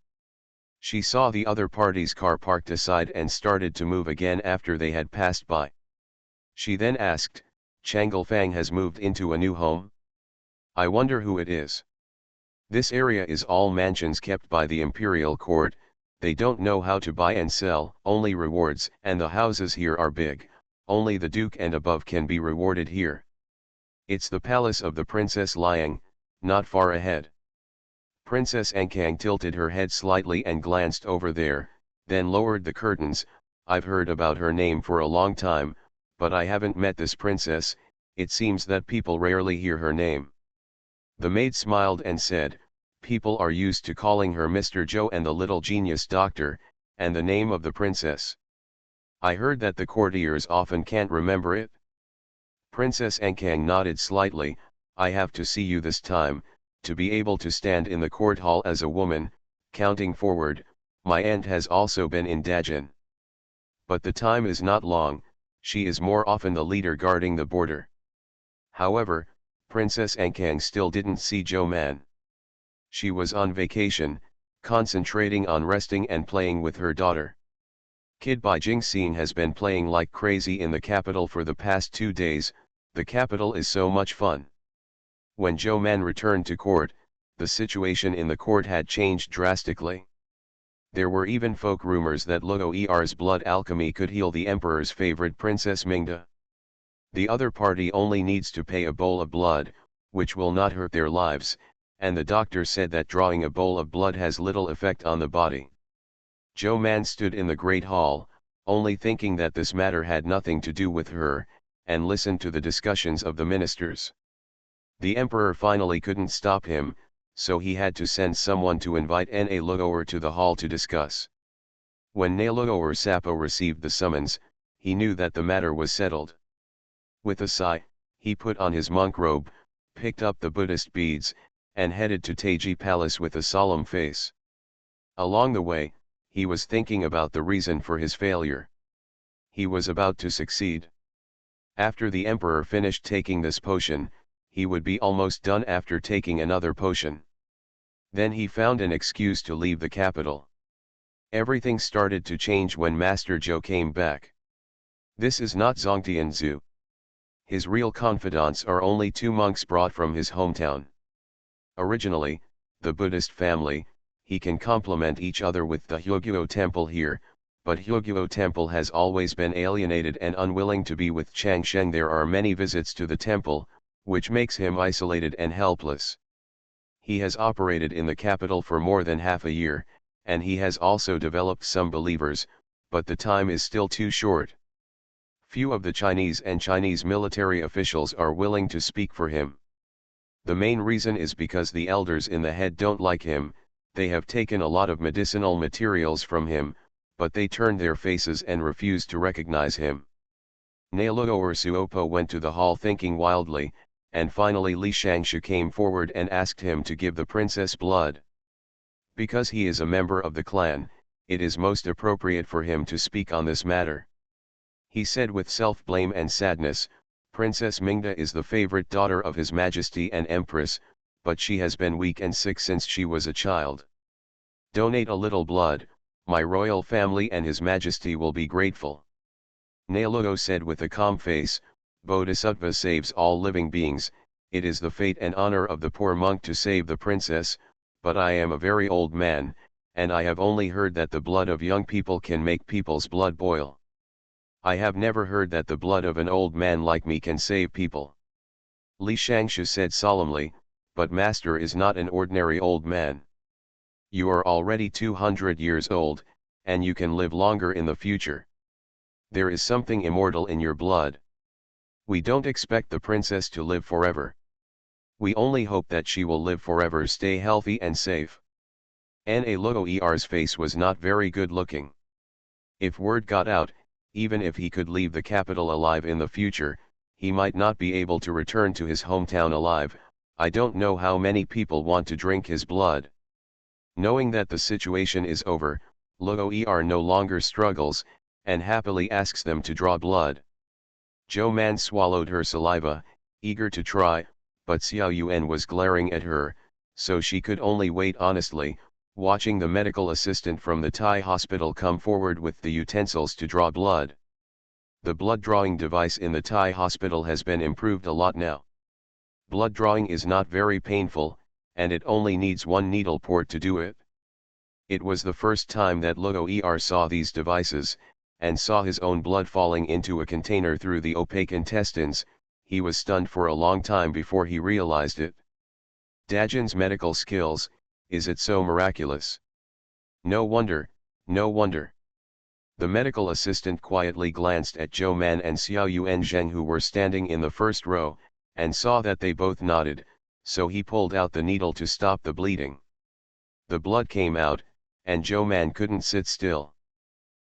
She saw the other party's car parked aside and started to move again after they had passed by. She then asked, Changlefang has moved into a new home? I wonder who it is. This area is all mansions kept by the imperial court. They don't know how to buy and sell, only rewards, and the houses here are big, only the duke and above can be rewarded here. It's the palace of the Princess Liang, not far ahead. Princess Ankang tilted her head slightly and glanced over there, then lowered the curtains. I've heard about her name for a long time, but I haven't met this princess. It seems that people rarely hear her name. The maid smiled and said, people are used to calling her Mr. Zhou and the little genius doctor, and the name of the princess. I heard that the courtiers often can't remember it. Princess Ankang nodded slightly. I have to see you this time, to be able to stand in the court hall as a woman. Counting forward, my aunt has also been in Dajin. But the time is not long, she is more often the leader guarding the border. However, Princess Ankang still didn't see Zhou Man. She was on vacation, concentrating on resting and playing with her daughter. Kid Bai Jingxian has been playing like crazy in the capital for the past 2 days, the capital is so much fun. When Zhou Man returned to court, the situation in the court had changed drastically. There were even folk rumors that Luo Er's blood alchemy could heal the emperor's favorite Princess Mingda. The other party only needs to pay a bowl of blood, which will not hurt their lives, and the doctor said that drawing a bowl of blood has little effect on the body. Zhou Man stood in the great hall, only thinking that this matter had nothing to do with her, and listened to the discussions of the ministers. The emperor finally couldn't stop him, so he had to send someone to invite Na Luo'er to the hall to discuss. When Na Luo'er Sapo received the summons, he knew that the matter was settled. With a sigh, he put on his monk robe, picked up the Buddhist beads, and headed to Taiji Palace with a solemn face. Along the way, he was thinking about the reason for his failure. He was about to succeed. After the emperor finished taking this potion, he would be almost done after taking another potion. Then he found an excuse to leave the capital. Everything started to change when Master Zhou came back. This is not Zongtian Zhu. His real confidants are only two monks brought from his hometown. Originally, the Buddhist family, he can complement each other with the Huguo temple here, but Huguo temple has always been alienated and unwilling to be with Changsheng. There are many visits to the temple, which makes him isolated and helpless. He has operated in the capital for more than half a year, and he has also developed some believers, but the time is still too short. Few of the Chinese and Chinese military officials are willing to speak for him. The main reason is because the elders in the head don't like him. They have taken a lot of medicinal materials from him, but they turned their faces and refused to recognize him. Na Luo'er Suopo went to the hall thinking wildly, and finally Li Shangshu came forward and asked him to give the princess blood. Because he is a member of the clan, it is most appropriate for him to speak on this matter. He said with self-blame and sadness, Princess Mingda is the favorite daughter of His Majesty and Empress, but she has been weak and sick since she was a child. Donate a little blood, my royal family and His Majesty will be grateful. Na Luo said with a calm face, Bodhisattva saves all living beings, it is the fate and honor of the poor monk to save the princess, but I am a very old man, and I have only heard that the blood of young people can make people's blood boil. I have never heard that the blood of an old man like me can save people. Li Shangshu said solemnly, but master is not an ordinary old man. You are already 200 years old, and you can live longer in the future. There is something immortal in your blood. We don't expect the princess to live forever. We only hope that she will live forever, stay healthy and safe. Na Luo'er's face was not very good looking. If word got out, even if he could leave the capital alive in the future, he might not be able to return to his hometown alive. I don't know how many people want to drink his blood. Knowing that the situation is over, Luo'er no longer struggles, and happily asks them to draw blood. Zhou Man swallowed her saliva, eager to try, but Xiao Yuan was glaring at her, so she could only wait honestly, watching the medical assistant from the Thai hospital come forward with the utensils to draw blood. The blood drawing device in the Thai hospital has been improved a lot now. Blood drawing is not very painful, and it only needs one needle port to do it. It was the first time that Luo'er saw these devices, and saw his own blood falling into a container through the opaque intestines. He was stunned for a long time before he realized it. Dajin's medical skills, is it so miraculous? No wonder, no wonder. The medical assistant quietly glanced at Zhou Man and Xiao Yuan Zheng, who were standing in the first row, and saw that they both nodded, so he pulled out the needle to stop the bleeding. The blood came out, and Zhou Man couldn't sit still.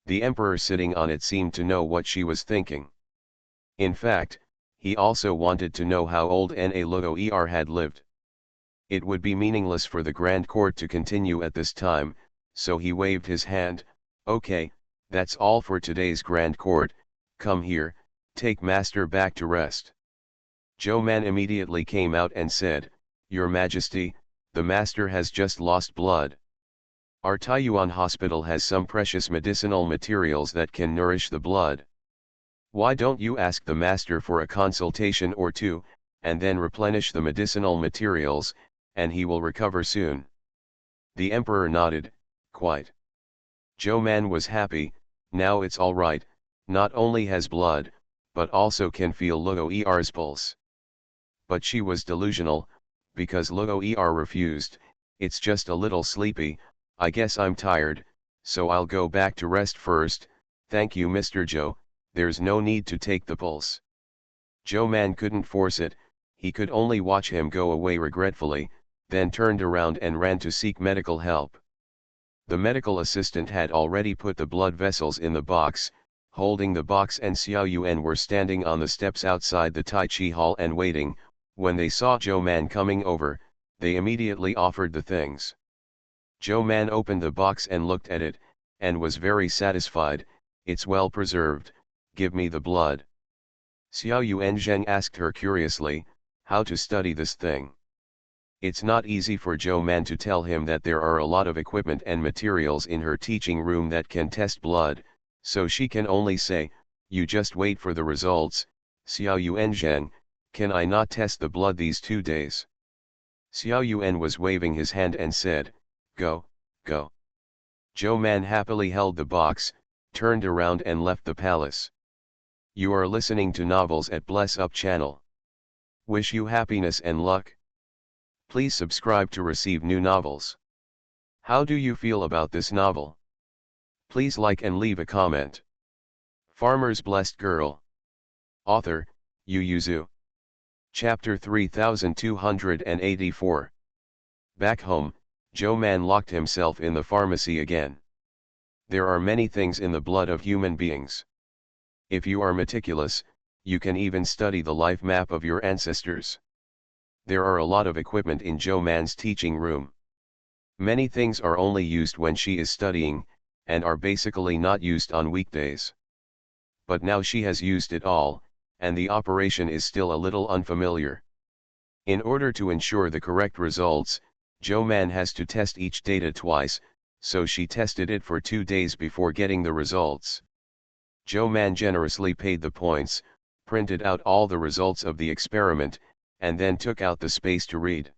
The emperor sitting on it seemed to know what she was thinking. In fact, he also wanted to know how old Na Luo'er had lived. It would be meaningless for the Grand Court to continue at this time, so he waved his hand. Okay, that's all for today's Grand Court. Come here, take master back to rest. Zhou Man immediately came out and said, Your Majesty, the master has just lost blood. Our Taiyuan hospital has some precious medicinal materials that can nourish the blood. Why don't you ask the master for a consultation or two, and then replenish the medicinal materials, and he will recover soon. The emperor nodded, quite. Zhou Man was happy, now it's all right, not only has blood, but also can feel Luo Er's pulse. But she was delusional, because Luo Er refused, it's just a little sleepy, I guess I'm tired, so I'll go back to rest first, thank you Mr. Zhou, there's no need to take the pulse. Zhou Man couldn't force it, he could only watch him go away regretfully, then turned around and ran to seek medical help. The medical assistant had already put the blood vessels in the box, holding the box, and Xiao Yuan were standing on the steps outside the Tai Chi hall and waiting. When they saw Zhou Man coming over, they immediately offered the things. Zhou Man opened the box and looked at it, and was very satisfied, it's well preserved, give me the blood. Xiao Yuan Zheng asked her curiously, how to study this thing. It's not easy for Zhou Man to tell him that there are a lot of equipment and materials in her teaching room that can test blood, so she can only say, you just wait for the results, Xiao Yuan Zheng, can I not test the blood these 2 days? Xiao Yuan was waving his hand and said, go, go. Zhou Man happily held the box, turned around and left the palace. You are listening to Novels at Bless Up channel. Wish you happiness and luck. Please subscribe to receive new novels. How do you feel about this novel? Please like and leave a comment. Farmer's Blessed Girl. Author, Yu Yuzu. Chapter 3284. Back home, Zhou Man locked himself in the pharmacy again. There are many things in the blood of human beings. If you are meticulous, you can even study the life map of your ancestors. There are a lot of equipment in Zhou Man's teaching room. Many things are only used when she is studying, and are basically not used on weekdays. But now she has used it all, and the operation is still a little unfamiliar. In order to ensure the correct results, Zhou Man has to test each data twice, so she tested it for 2 days before getting the results. Zhou Man generously paid the points, printed out all the results of the experiment, and then took out the space to read.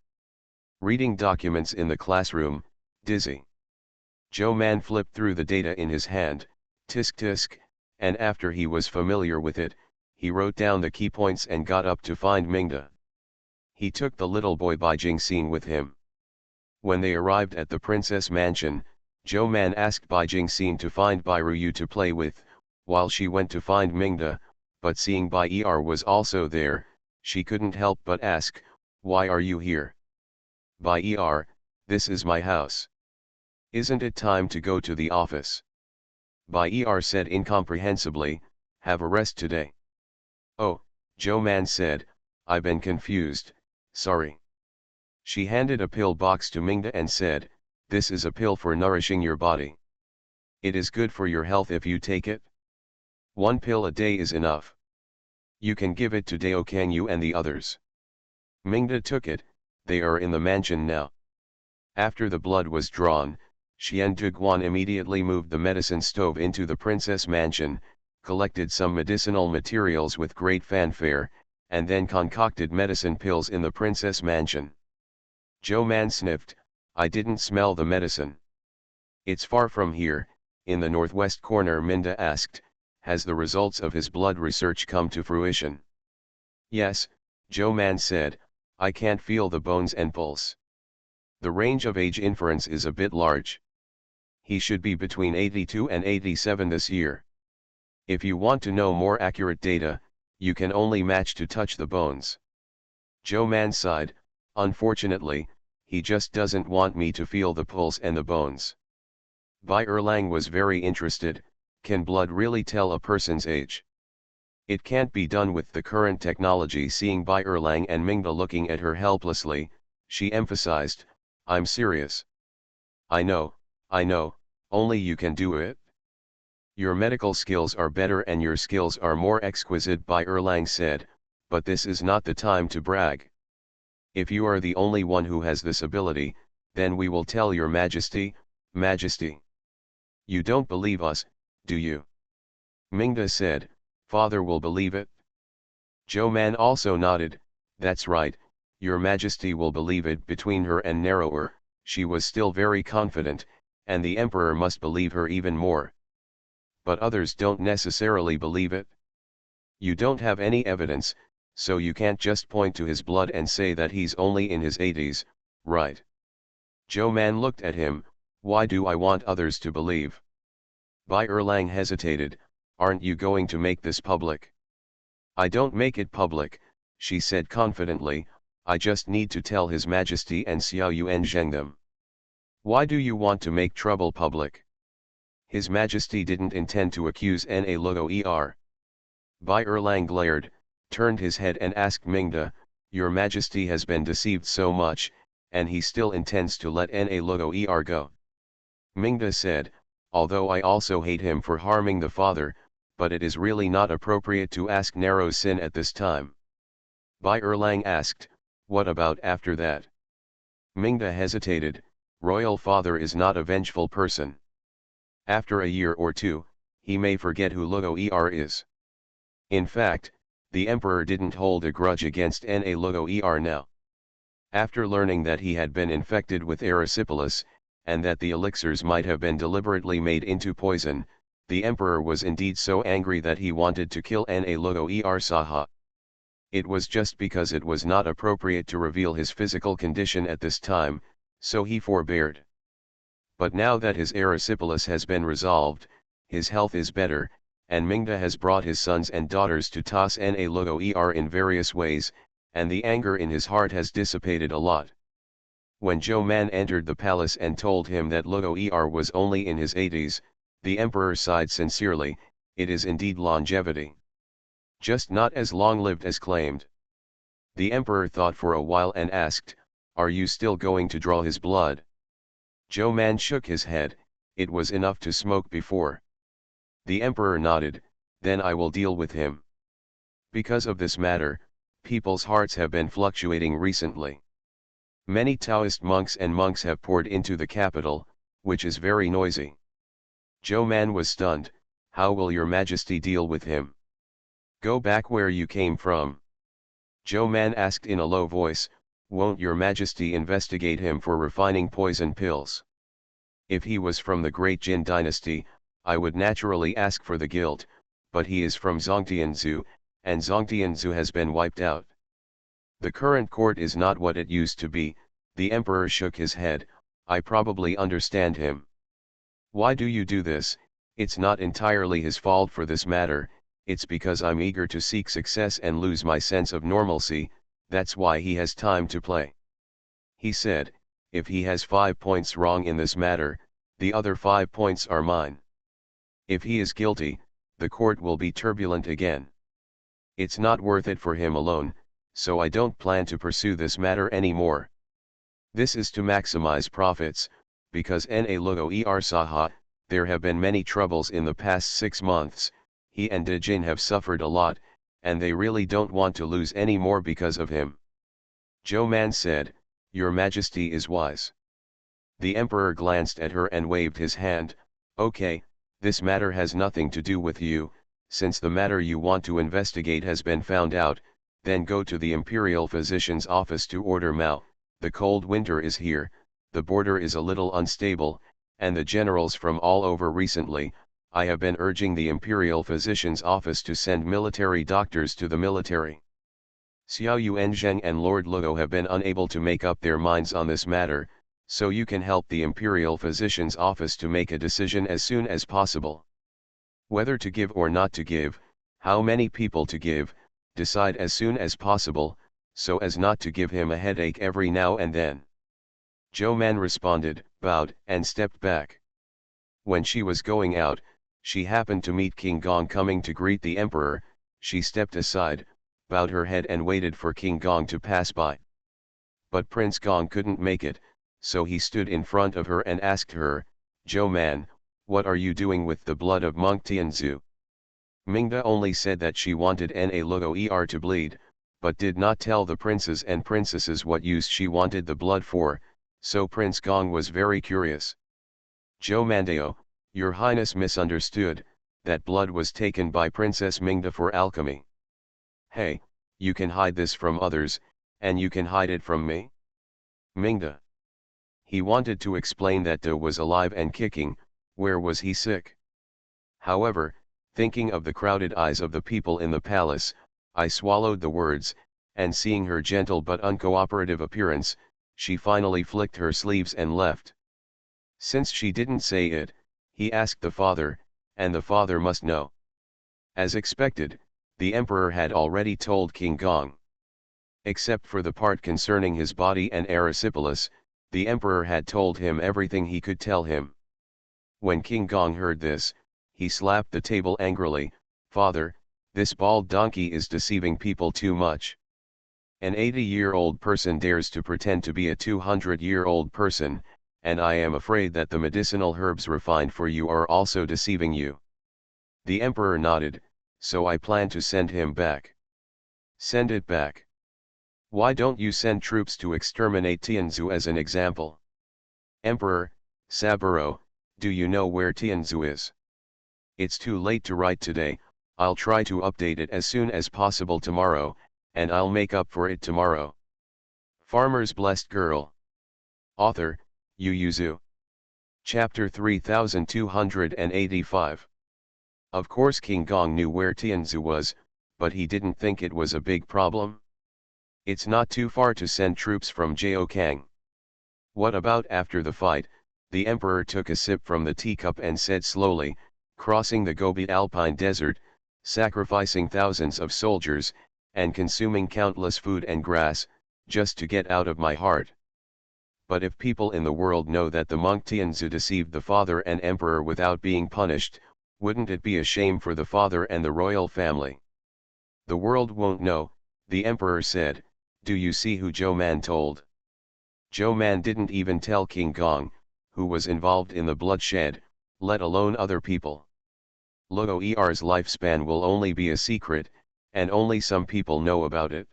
Reading documents in the classroom, dizzy. Zhou Man flipped through the data in his hand, tisk tisk, and after he was familiar with it, he wrote down the key points and got up to find Mingda. He took the little boy Bai Jingxin with him. When they arrived at the princess mansion, Zhou Man asked Bai Jingxin to find Bai Ruyu to play with, while she went to find Mingda, but seeing Bai Er was also there, she couldn't help but ask, why are you here? Bai Er, this is my house. Isn't it time to go to the office? Bai Er said incomprehensibly, have a rest today. Oh, Zhou Man said, I've been confused, sorry. She handed a pill box to Mingda and said, this is a pill for nourishing your body. It is good for your health if you take it. 1 pill a day is enough. You can give it to Dao Kangyu and the others. Mingda took it, they are in the mansion now. After the blood was drawn, Xian Duguan immediately moved the medicine stove into the princess mansion, collected some medicinal materials with great fanfare, and then concocted medicine pills in the princess mansion. Zhou Man sniffed, I didn't smell the medicine. It's far from here, in the northwest corner. Minda asked, has the results of his blood research come to fruition? Yes, Zhou Man said, I can't feel the bones and pulse. The range of age inference is a bit large. He should be between 82 and 87 this year. If you want to know more accurate data, you can only match to touch the bones. Zhou Man sighed, unfortunately, he just doesn't want me to feel the pulse and the bones. Bai Erlang was very interested, can blood really tell a person's age? It can't be done with the current technology. Seeing Bai Erlang and Mingda looking at her helplessly, she emphasized, I'm serious. I know, only you can do it. Your medical skills are better and your skills are more exquisite, Bai Erlang said, but this is not the time to brag. If you are the only one who has this ability, then we will tell your majesty, Majesty. You don't believe us, do you? Mingda said, Father will believe it. Zhou Man also nodded, that's right, your Majesty will believe it. Between her and Narrower, she was still very confident, and the Emperor must believe her even more. But others don't necessarily believe it. You don't have any evidence, so you can't just point to his blood and say that he's only in his 80s, right? Zhou Man looked at him, why do I want others to believe? Bai Erlang hesitated, aren't you going to make this public? I don't make it public, she said confidently, I just need to tell His Majesty and Xiao Yuanzheng them. Why do you want to make trouble public? His Majesty didn't intend to accuse Na Logo Er. Bai Erlang glared, turned his head and asked Mingda, Your Majesty has been deceived so much, and he still intends to let Na Logo Er go. Mingda said, although I also hate him for harming the father, but it is really not appropriate to ask narrow sin at this time. Bai Erlang asked, what about after that? Mingda hesitated, royal father is not a vengeful person. After a year or two, he may forget who Logo Er is. In fact, the emperor didn't hold a grudge against Na Logo Er now. After learning that he had been infected with erysipelas, and that the elixirs might have been deliberately made into poison, the emperor was indeed so angry that he wanted to kill Na Logo Er Saha. It was just because it was not appropriate to reveal his physical condition at this time, so he forbeared. But now that his erysipelas has been resolved, his health is better, and Mingda has brought his sons and daughters to toss Na Logo Er in various ways, and the anger in his heart has dissipated a lot. When Zhou Man entered the palace and told him that Logo Er was only in his 80s, the emperor sighed sincerely, it is indeed longevity. Just not as long-lived as claimed. The emperor thought for a while and asked, are you still going to draw his blood? Zhou Man shook his head, it was enough to smoke before. The emperor nodded, then I will deal with him. Because of this matter, people's hearts have been fluctuating recently. Many Taoist monks and monks have poured into the capital, which is very noisy. Zhou Man was stunned, how will your Majesty deal with him? Go back where you came from. Zhou Man asked in a low voice, won't your Majesty investigate him for refining poison pills? If he was from the great Jin dynasty, I would naturally ask for the guilt, but he is from Zongtianzhu, and Zongtianzhu has been wiped out. The current court is not what it used to be, the emperor shook his head, I probably understand him. Why do you do this? It's not entirely his fault for this matter, it's because I'm eager to seek success and lose my sense of normalcy, that's why he has time to play. He said, if he has 5 points wrong in this matter, the other 5 points are mine. If he is guilty, the court will be turbulent again. It's not worth it for him alone, so I don't plan to pursue this matter anymore. This is to maximize profits, because Na Logo Er Saha, there have been many troubles in the past 6 months, he and Dejin have suffered a lot, and they really don't want to lose any more because of him. Zhou Man said, Your Majesty is wise. The emperor glanced at her and waved his hand, okay, this matter has nothing to do with you, since the matter you want to investigate has been found out, then go to the imperial physician's office to order Mao, the cold winter is here, the border is a little unstable, and the generals from all over recently, I have been urging the imperial physician's office to send military doctors to the military. Xiao Yuanzheng and Lord Luo have been unable to make up their minds on this matter, so you can help the imperial physician's office to make a decision as soon as possible. Whether to give or not to give, how many people to give, decide as soon as possible, so as not to give him a headache every now and then. Zhou Man responded, bowed, and stepped back. When she was going out, she happened to meet King Gong coming to greet the emperor, she stepped aside, bowed her head and waited for King Gong to pass by. But Prince Gong couldn't make it, so he stood in front of her and asked her, Zhou Man, what are you doing with the blood of monk Tianzu? Mingda only said that she wanted Na Logo Er to bleed, but did not tell the princes and princesses what use she wanted the blood for, so Prince Gong was very curious. Zhou Mandao, your highness misunderstood, that blood was taken by Princess Mingda for alchemy. Hey, you can hide this from others, and you can hide it from me? Mingda. He wanted to explain that Da was alive and kicking, where was he sick? However, thinking of the crowded eyes of the people in the palace, I swallowed the words, and seeing her gentle but uncooperative appearance, she finally flicked her sleeves and left. Since she didn't say it, he asked the father, and the father must know. As expected, the emperor had already told King Gong. Except for the part concerning his body and erysipelas, the emperor had told him everything he could tell him. When King Gong heard this, he slapped the table angrily. Father, this bald donkey is deceiving people too much. An 80-year-old person dares to pretend to be a 200-year-old person, and I am afraid that the medicinal herbs refined for you are also deceiving you. The emperor nodded, so I plan to send him back. Send it back. Why don't you send troops to exterminate Tianzhu as an example? Emperor, Saburo, do you know where Tianzhu is? It's too late to write today, I'll try to update it as soon as possible tomorrow, and I'll make up for it tomorrow. Farmer's Blessed Girl. Author, Yu Yuzu. Chapter 3285. Of course King Gong knew where Tianzhu was, but he didn't think it was a big problem. It's not too far to send troops from Jiaokang. What about after the fight? The emperor took a sip from the teacup and said slowly, crossing the Gobi Alpine Desert, sacrificing thousands of soldiers, and consuming countless food and grass, just to get out of my heart. But if people in the world know that the monk Tianzhu deceived the father and emperor without being punished, wouldn't it be a shame for the father and the royal family? The world won't know, the emperor said. Do you see who Zhou Man told? Zhou Man didn't even tell King Gong, who was involved in the bloodshed, let alone other people. Luo Er's lifespan will only be a secret, and only some people know about it.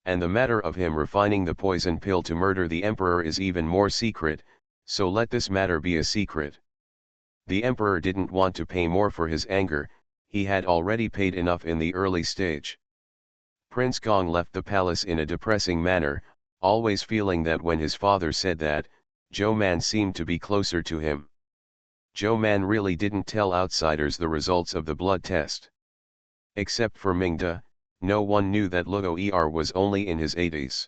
And the matter of him refining the poison pill to murder the emperor is even more secret, so let this matter be a secret. The emperor didn't want to pay more for his anger, he had already paid enough in the early stage. Prince Gong left the palace in a depressing manner, always feeling that when his father said that, Zhou Man seemed to be closer to him. Zhou Man really didn't tell outsiders the results of the blood test. Except for Mingda, no one knew that Luo Er was only in his 80s.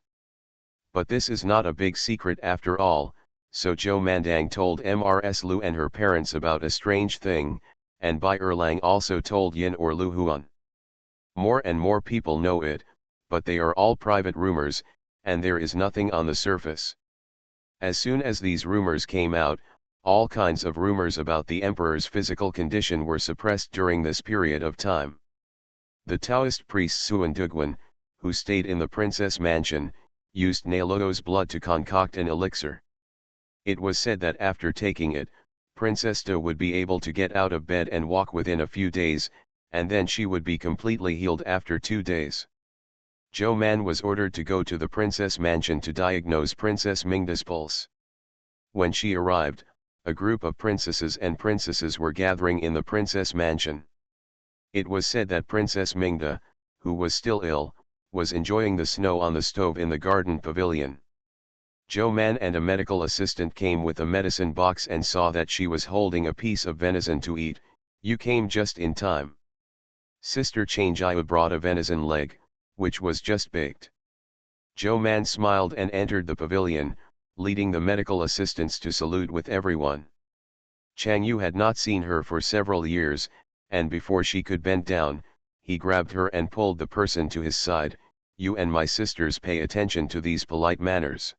But this is not a big secret after all, so Zhou Mandang told Mrs. Lu and her parents about a strange thing, and Bai Erlang also told Yin or Lu Huan. More and more people know it, but they are all private rumors, and there is nothing on the surface. As soon as these rumors came out, all kinds of rumors about the emperor's physical condition were suppressed during this period of time. The Taoist priest Suan Duguan, who stayed in the princess mansion, used Nailuo's blood to concoct an elixir. It was said that after taking it, Princess Da would be able to get out of bed and walk within a few days, and then she would be completely healed after 2 days. Zhou Man was ordered to go to the princess mansion to diagnose Princess Mingda's pulse. When she arrived, a group of princesses and princesses were gathering in the princess mansion. It was said that Princess Mingda, who was still ill, was enjoying the snow on the stove in the garden pavilion. Zhou Man and a medical assistant came with a medicine box and saw that she was holding a piece of venison to eat. You came just in time. Sister Changjia brought a venison leg, which was just baked. Zhou Man smiled and entered the pavilion, leading the medical assistants to salute with everyone. Chang Yu had not seen her for several years, and before she could bend down, he grabbed her and pulled the person to his side. You and my sisters pay attention to these polite manners.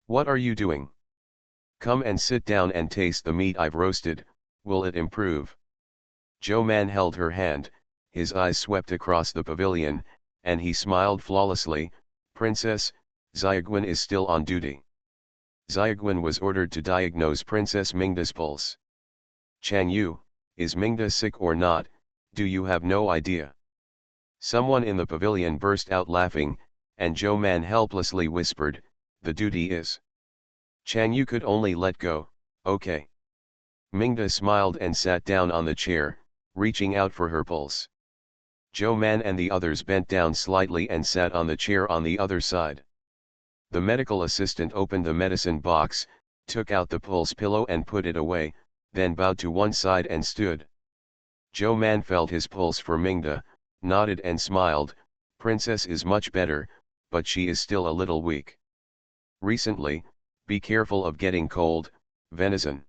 What are you doing? Come and sit down and taste the meat I've roasted, will it improve? Zhou Man held her hand, his eyes swept across the pavilion, and he smiled flawlessly. Princess, Xiaoguan is still on duty. Xiaoguan was ordered to diagnose Princess Mingda's pulse. Chang Yu, is Mingda sick or not? Do you have no idea? Someone in the pavilion burst out laughing, and Zhou Man helplessly whispered, the duty is. Chang Yu could only let go, okay. Mingda smiled and sat down on the chair, reaching out for her pulse. Zhou Man and the others bent down slightly and sat on the chair on the other side. The medical assistant opened the medicine box, took out the pulse pillow and put it away, then bowed to one side and stood. Zhou Man felt his pulse for Mingda, nodded and smiled. Princess is much better, but she is still a little weak. Recently, be careful of getting cold, venison.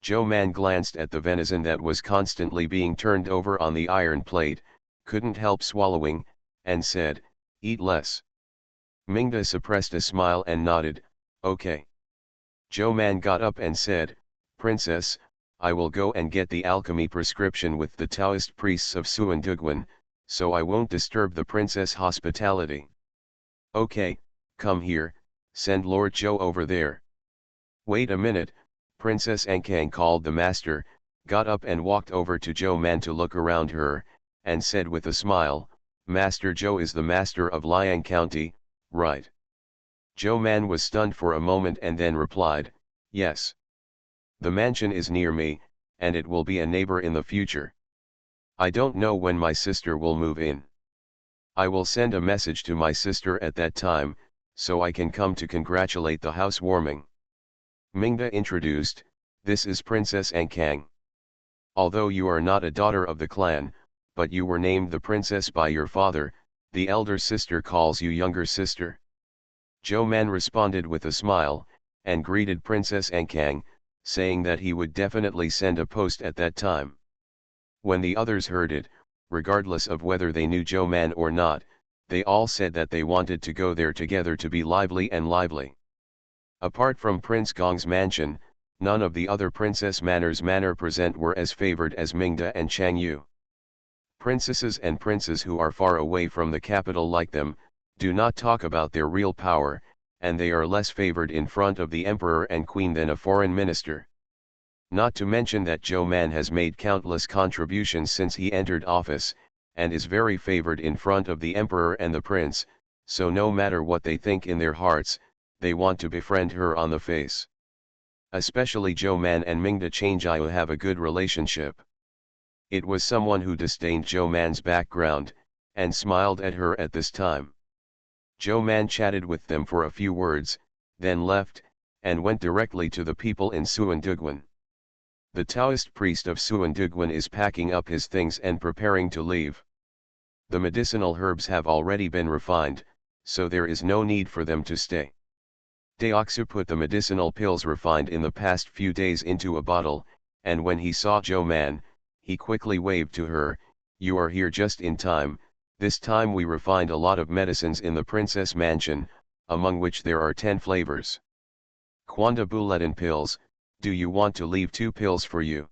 Zhou Man glanced at the venison that was constantly being turned over on the iron plate, couldn't help swallowing, and said, eat less. Mingda suppressed a smile and nodded, okay. Zhou Man got up and said, Princess, I will go and get the alchemy prescription with the Taoist priests of Suandugwan, so I won't disturb the princess' hospitality. Okay, come here, send Lord Zhou over there. Wait a minute, Princess Ankang called the master, got up and walked over to Zhou Man to look around her, and said with a smile, Master Zhou is the master of Liang County, right? Zhou Man was stunned for a moment and then replied, yes. The mansion is near me, and it will be a neighbor in the future. I don't know when my sister will move in. I will send a message to my sister at that time, so I can come to congratulate the housewarming. Mingda introduced, this is Princess Ankang. Although you are not a daughter of the clan, but you were named the princess by your father, the elder sister calls you younger sister. Zhou Man responded with a smile, and greeted Princess Ankang, saying that he would definitely send a post at that time. When the others heard it, regardless of whether they knew Zhou Man or not, they all said that they wanted to go there together to be lively and lively. Apart from Prince Gong's mansion, none of the other Princess Manor present were as favored as Mingda and Chang Yu. Princesses and princes who are far away from the capital like them, do not talk about their real power, and they are less favored in front of the emperor and queen than a foreign minister. Not to mention that Zhou Man has made countless contributions since he entered office, and is very favored in front of the emperor and the prince, so no matter what they think in their hearts, they want to befriend her on the face. Especially Zhou Man and Mingda Changjiu have a good relationship. It was someone who disdained Zhou Man's background, and smiled at her at this time. Zhou Man chatted with them for a few words, then left, and went directly to the people in Suandugwan. The Taoist priest of Suandugwan is packing up his things and preparing to leave. The medicinal herbs have already been refined, so there is no need for them to stay. Deoxu put the medicinal pills refined in the past few days into a bottle, and when he saw Zhou Man, he quickly waved to her, you are here just in time. This time we refined a lot of medicines in the princess mansion, among which there are 10 flavors. Quanda Bulletin pills, do you want to leave 2 pills for you?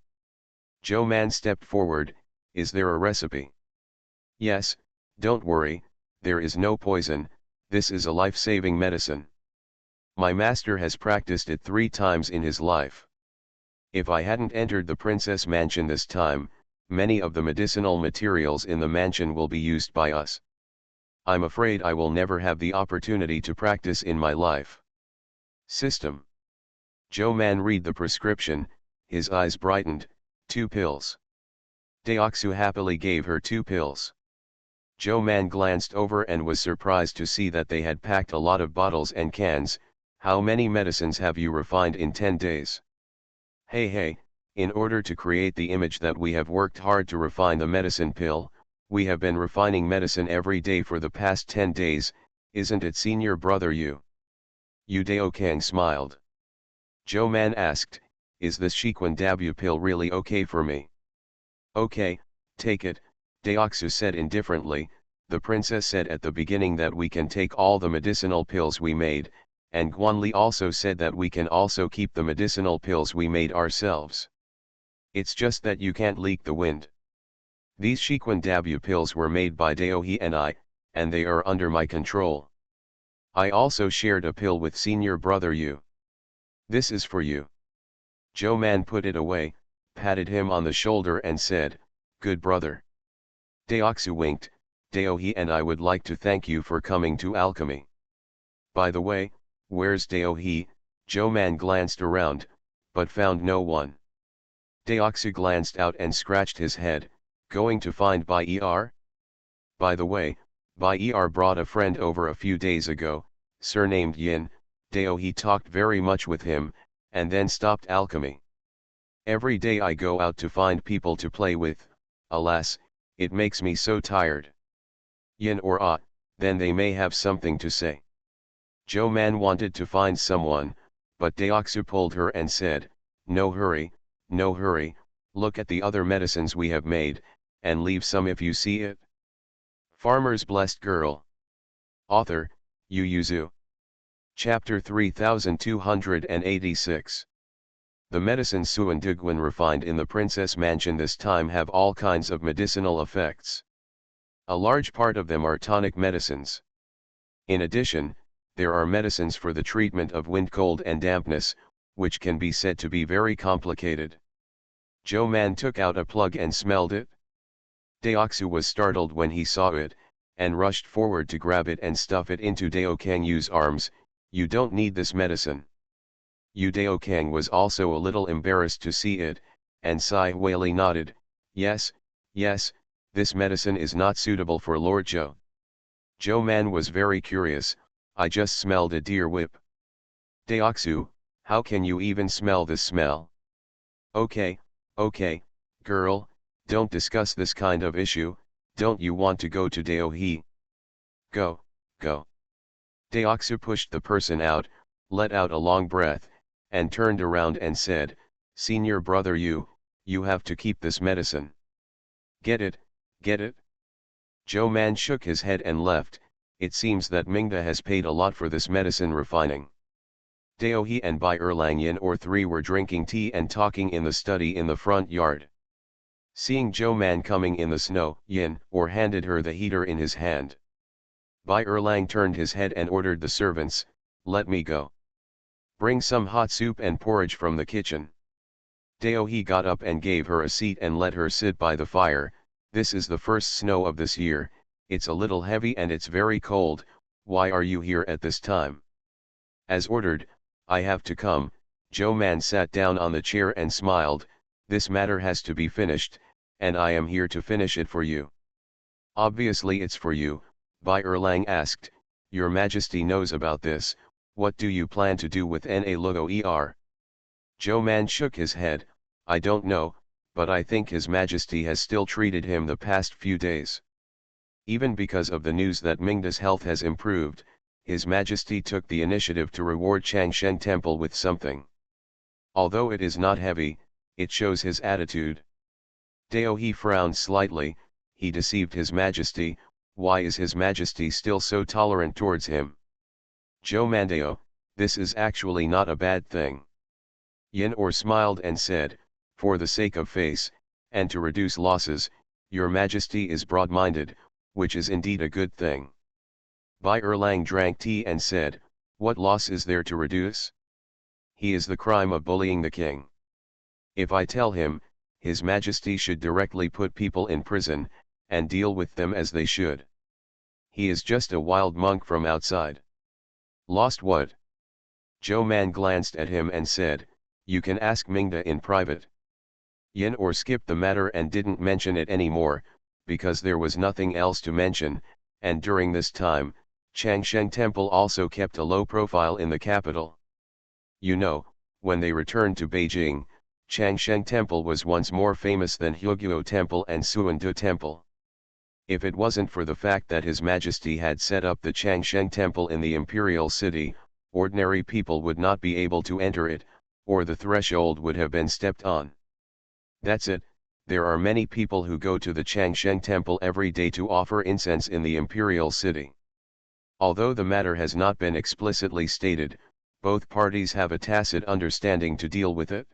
Zhou Man stepped forward, is there a recipe? Yes, don't worry, there is no poison, this is a life-saving medicine. My master has practiced it 3 times in his life. If I hadn't entered the princess mansion this time, many of the medicinal materials in the mansion will be used by us. I'm afraid I will never have the opportunity to practice in my life. System. Zhou Man read the prescription, his eyes brightened, 2 pills. Deoxu happily gave her 2 pills. Zhou Man glanced over and was surprised to see that they had packed a lot of bottles and cans. How many medicines have you refined in 10 days? Hey, in order to create the image that we have worked hard to refine the medicine pill, we have been refining medicine every day for the past 10 days, isn't it senior brother Yu? Yu Daokang smiled. Zhou Man asked, is this Shiquan Dabu pill really okay for me? Okay, take it, Deoxu said indifferently. The princess said at the beginning that we can take all the medicinal pills we made, and Guanli also said that we can also keep the medicinal pills we made ourselves. It's just that you can't leak the wind. These Shiquan Dabu pills were made by Daohe and I, and they are under my control. I also shared a pill with senior brother Yu. This is for you. Zhou Man put it away, patted him on the shoulder and said, good brother. Deoxu winked, Daohe and I would like to thank you for coming to alchemy. By the way, where's Daohe? Zhou Man glanced around, but found no one. Deoxy glanced out and scratched his head, going to find Bai Er? By the way, Bai Er brought a friend over a few days ago, surnamed Yin. Dao he talked very much with him, and then stopped alchemy. Every day I go out to find people to play with, alas, it makes me so tired. Yin or Ah, then they may have something to say. Joe Man wanted to find someone, but Deoxy pulled her and said, no hurry, no hurry, look at the other medicines we have made, and leave some if you see it. Farmer's Blessed Girl. Author, Yu Yuzu. Chapter 3286. The medicines Suan Diguan refined in the Princess Mansion this time have all kinds of medicinal effects. A large part of them are tonic medicines. In addition, there are medicines for the treatment of wind, cold and dampness, which can be said to be very complicated. Joe Man took out a plug and smelled it. Deoxy was startled when he saw it, and rushed forward to grab it and stuff it into Dao Kang Yu's arms. You don't need this medicine. Yu Dao Kang was also a little embarrassed to see it, and Sai Weili nodded, yes, yes, this medicine is not suitable for Lord Zhou. Joe Man was very curious, I just smelled a deer whip. Deoxy, how can you even smell this smell? Okay, girl, don't discuss this kind of issue, don't you want to go to Dao He? Go. Deoxy pushed the person out, let out a long breath, and turned around and said, Senior brother you have to keep this medicine. Get it? Joe Man shook his head and left. It seems that Mingda has paid a lot for this medicine refining. Dao He and Bai Erlang Yin or three were drinking tea and talking in the study in the front yard. Seeing Joe Man coming in the snow, Yin or handed her the heater in his hand. Bai Erlang turned his head and ordered the servants, let me go. Bring some hot soup and porridge from the kitchen. Dao He got up and gave her a seat and let her sit by the fire. This is the first snow of this year, it's a little heavy and it's very cold, why are you here at this time? As ordered, I have to come. Joe Man sat down on the chair and smiled, this matter has to be finished, and I am here to finish it for you. Obviously it's for you, Bai Erlang asked, Your Majesty knows about this, what do you plan to do with Na Luo Er? Joe Man shook his head, I don't know, but I think His Majesty has still treated him the past few days. Even because of the news that Mingda's health has improved, His Majesty took the initiative to reward Changsheng Temple with something. Although it is not heavy, it shows his attitude. Dao He frowned slightly, he deceived His Majesty, why is His Majesty still so tolerant towards him? Joe Mandao, this is actually not a bad thing. Yin Or smiled and said, for the sake of face, and to reduce losses, Your Majesty is broad-minded, which is indeed a good thing. Bai Erlang drank tea and said, what loss is there to reduce? He is the crime of bullying the king. If I tell him, His Majesty should directly put people in prison, and deal with them as they should. He is just a wild monk from outside. Lost what? Joe Man glanced at him and said, you can ask Mingda in private. Yin Or skipped the matter and didn't mention it anymore, because there was nothing else to mention, and during this time, Changsheng Temple also kept a low profile in the capital. You know, when they returned to Beijing, Changsheng Temple was once more famous than Huguo Temple and Suandu Temple. If it wasn't for the fact that His Majesty had set up the Changsheng Temple in the imperial city, ordinary people would not be able to enter it, or the threshold would have been stepped on. That's it, there are many people who go to the Changsheng Temple every day to offer incense in the imperial city. Although the matter has not been explicitly stated, both parties have a tacit understanding to deal with it.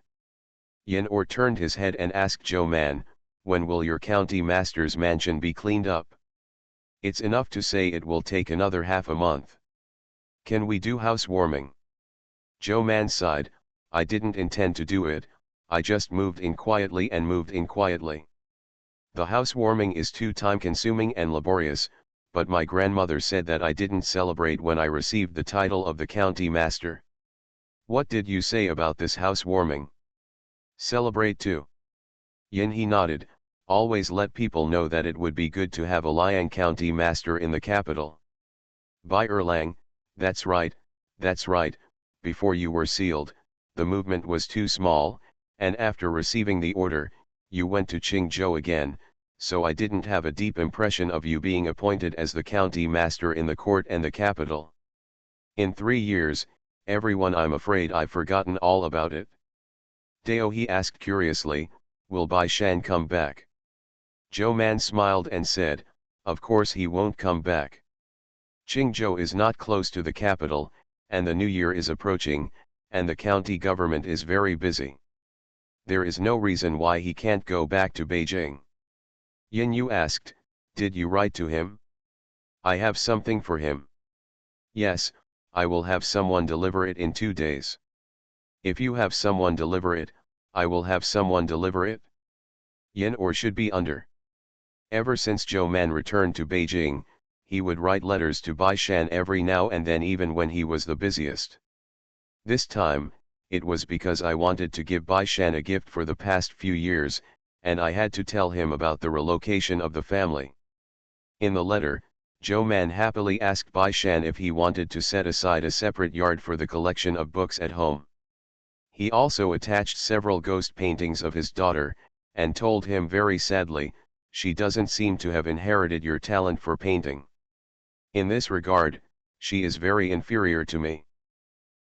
Yin Or turned his head and asked Joe Man, when will your county master's mansion be cleaned up? It's enough to say it will take another half a month. Can we do housewarming? Joe Man sighed, I didn't intend to do it, I just moved in quietly. The housewarming is too time-consuming and laborious, but my grandmother said that I didn't celebrate when I received the title of the county master. What did you say about this housewarming? Celebrate too. Yin he nodded, always let people know that it would be good to have a Liang County master in the capital. Bai Erlang, that's right, before you were sealed, the movement was too small, and after receiving the order, you went to Qingzhou again, so I didn't have a deep impression of you being appointed as the county master in the court and the capital. In 3 years, everyone, I'm afraid I've forgotten all about it. Dao, he asked curiously, will Bai Shan come back? Zhou Man smiled and said, of course he won't come back. Qingzhou is not close to the capital, and the new year is approaching, and the county government is very busy. There is no reason why he can't go back to Beijing. Yin Yu asked, did you write to him? I have something for him. Yes, I will have someone deliver it in 2 days. If you have someone deliver it, I will have someone deliver it. Yin or should be under. Ever since Zhou Man returned to Beijing, he would write letters to Bai Shan every now and then, even when he was the busiest. This time, it was because I wanted to give Bai Shan a gift for the past few years, and I had to tell him about the relocation of the family. In the letter, Zhou Man happily asked Bai Shan if he wanted to set aside a separate yard for the collection of books at home. He also attached several ghost paintings of his daughter, and told him very sadly, she doesn't seem to have inherited your talent for painting. In this regard, she is very inferior to me.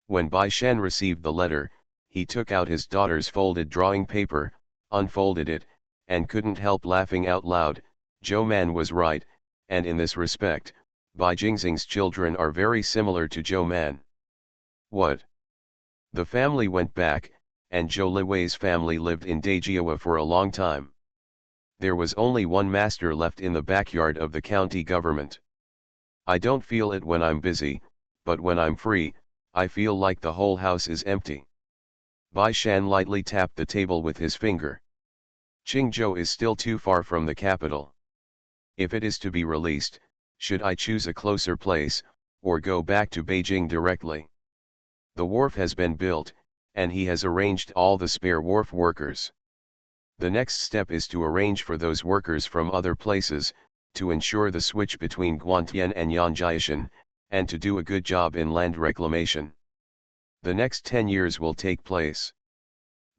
When Bai Shan received the letter, he took out his daughter's folded drawing paper, unfolded it, and couldn't help laughing out loud. Zhou Man was right, and in this respect, Bai Jingxing's children are very similar to Zhou Man. What? The family went back, and Zhou Liwei's family lived in Dajiewa for a long time. There was only one master left in the backyard of the county government. I don't feel it when I'm busy, but when I'm free, I feel like the whole house is empty. Bai Shan lightly tapped the table with his finger. Qingzhou is still too far from the capital. If it is to be released, should I choose a closer place, or go back to Beijing directly? The wharf has been built, and he has arranged all the spare wharf workers. The next step is to arrange for those workers from other places, to ensure the switch between Guantian and Yanjiashan, and to do a good job in land reclamation. The next 10 years will take place.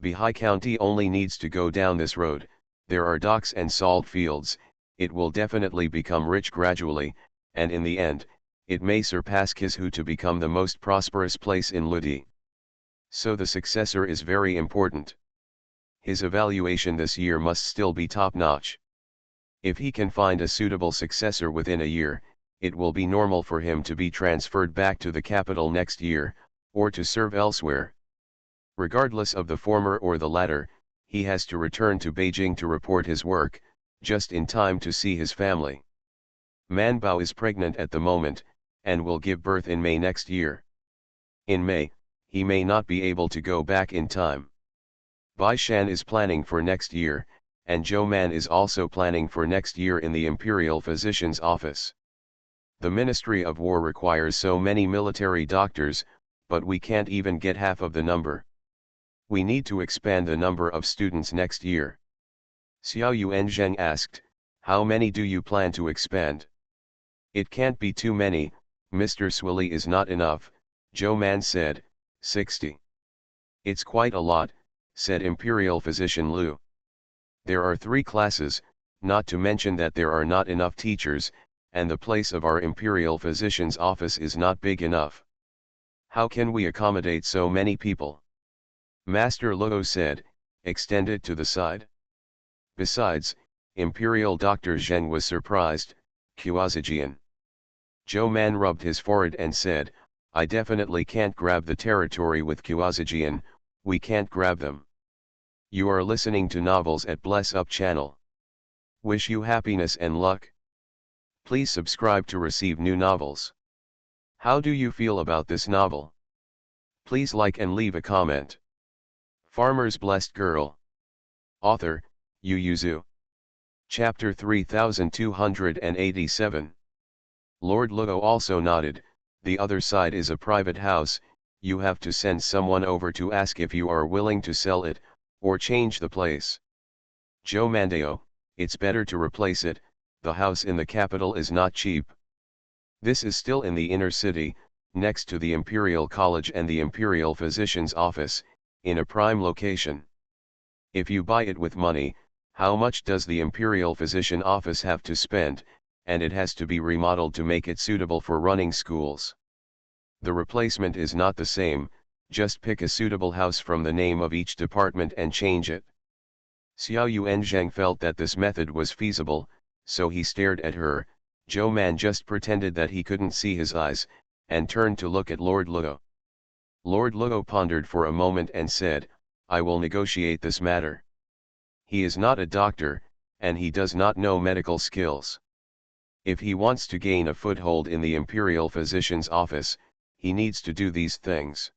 Bihai County only needs to go down this road, there are docks and salt fields, it will definitely become rich gradually, and in the end, it may surpass Kishu to become the most prosperous place in Ludi. So the successor is very important. His evaluation this year must still be top-notch. If he can find a suitable successor within a year, it will be normal for him to be transferred back to the capital next year, or to serve elsewhere. Regardless of the former or the latter, he has to return to Beijing to report his work, just in time to see his family. Man Bao is pregnant at the moment, and will give birth in May next year. In May, he may not be able to go back in time. Bai Shan is planning for next year, and Zhou Man is also planning for next year in the Imperial Physician's office. The Ministry of War requires so many military doctors, but we can't even get half of the number. We need to expand the number of students next year. Xiao Yuanzheng asked, how many do you plan to expand? It can't be too many, Mr. Swilly is not enough, Zhou Man said, 60. It's quite a lot, said Imperial Physician Liu. There are 3 classes, not to mention that there are not enough teachers, and the place of our Imperial Physician's office is not big enough. How can we accommodate so many people? Master Luo said, extend it to the side. Besides, Imperial Dr. Zheng was surprised, Quazijian. Zhou Man rubbed his forehead and said, I definitely can't grab the territory with Quazijian, we can't grab them. You are listening to Novels at Bless Up channel. Wish you happiness and luck. Please subscribe to receive new novels. How do you feel about this novel? Please like and leave a comment. Farmer's Blessed Girl. Author, Yu Yuzu. Chapter 3287. Lord Luo also nodded, the other side is a private house, you have to send someone over to ask if you are willing to sell it, or change the place. Joe Mandeo, it's better to replace it, the house in the capital is not cheap. This is still in the inner city, next to the Imperial College and the Imperial Physician's office, in a prime location. If you buy it with money, how much does the Imperial Physician office have to spend, and it has to be remodeled to make it suitable for running schools. The replacement is not the same, just pick a suitable house from the name of each department and change it. Xiao Yuanzhang felt that this method was feasible, so he stared at her. Zhou Man just pretended that he couldn't see his eyes, and turned to look at Lord Luo. Lord Luo pondered for a moment and said, I will negotiate this matter. He is not a doctor, and he does not know medical skills. If he wants to gain a foothold in the Imperial Physician's office, he needs to do these things.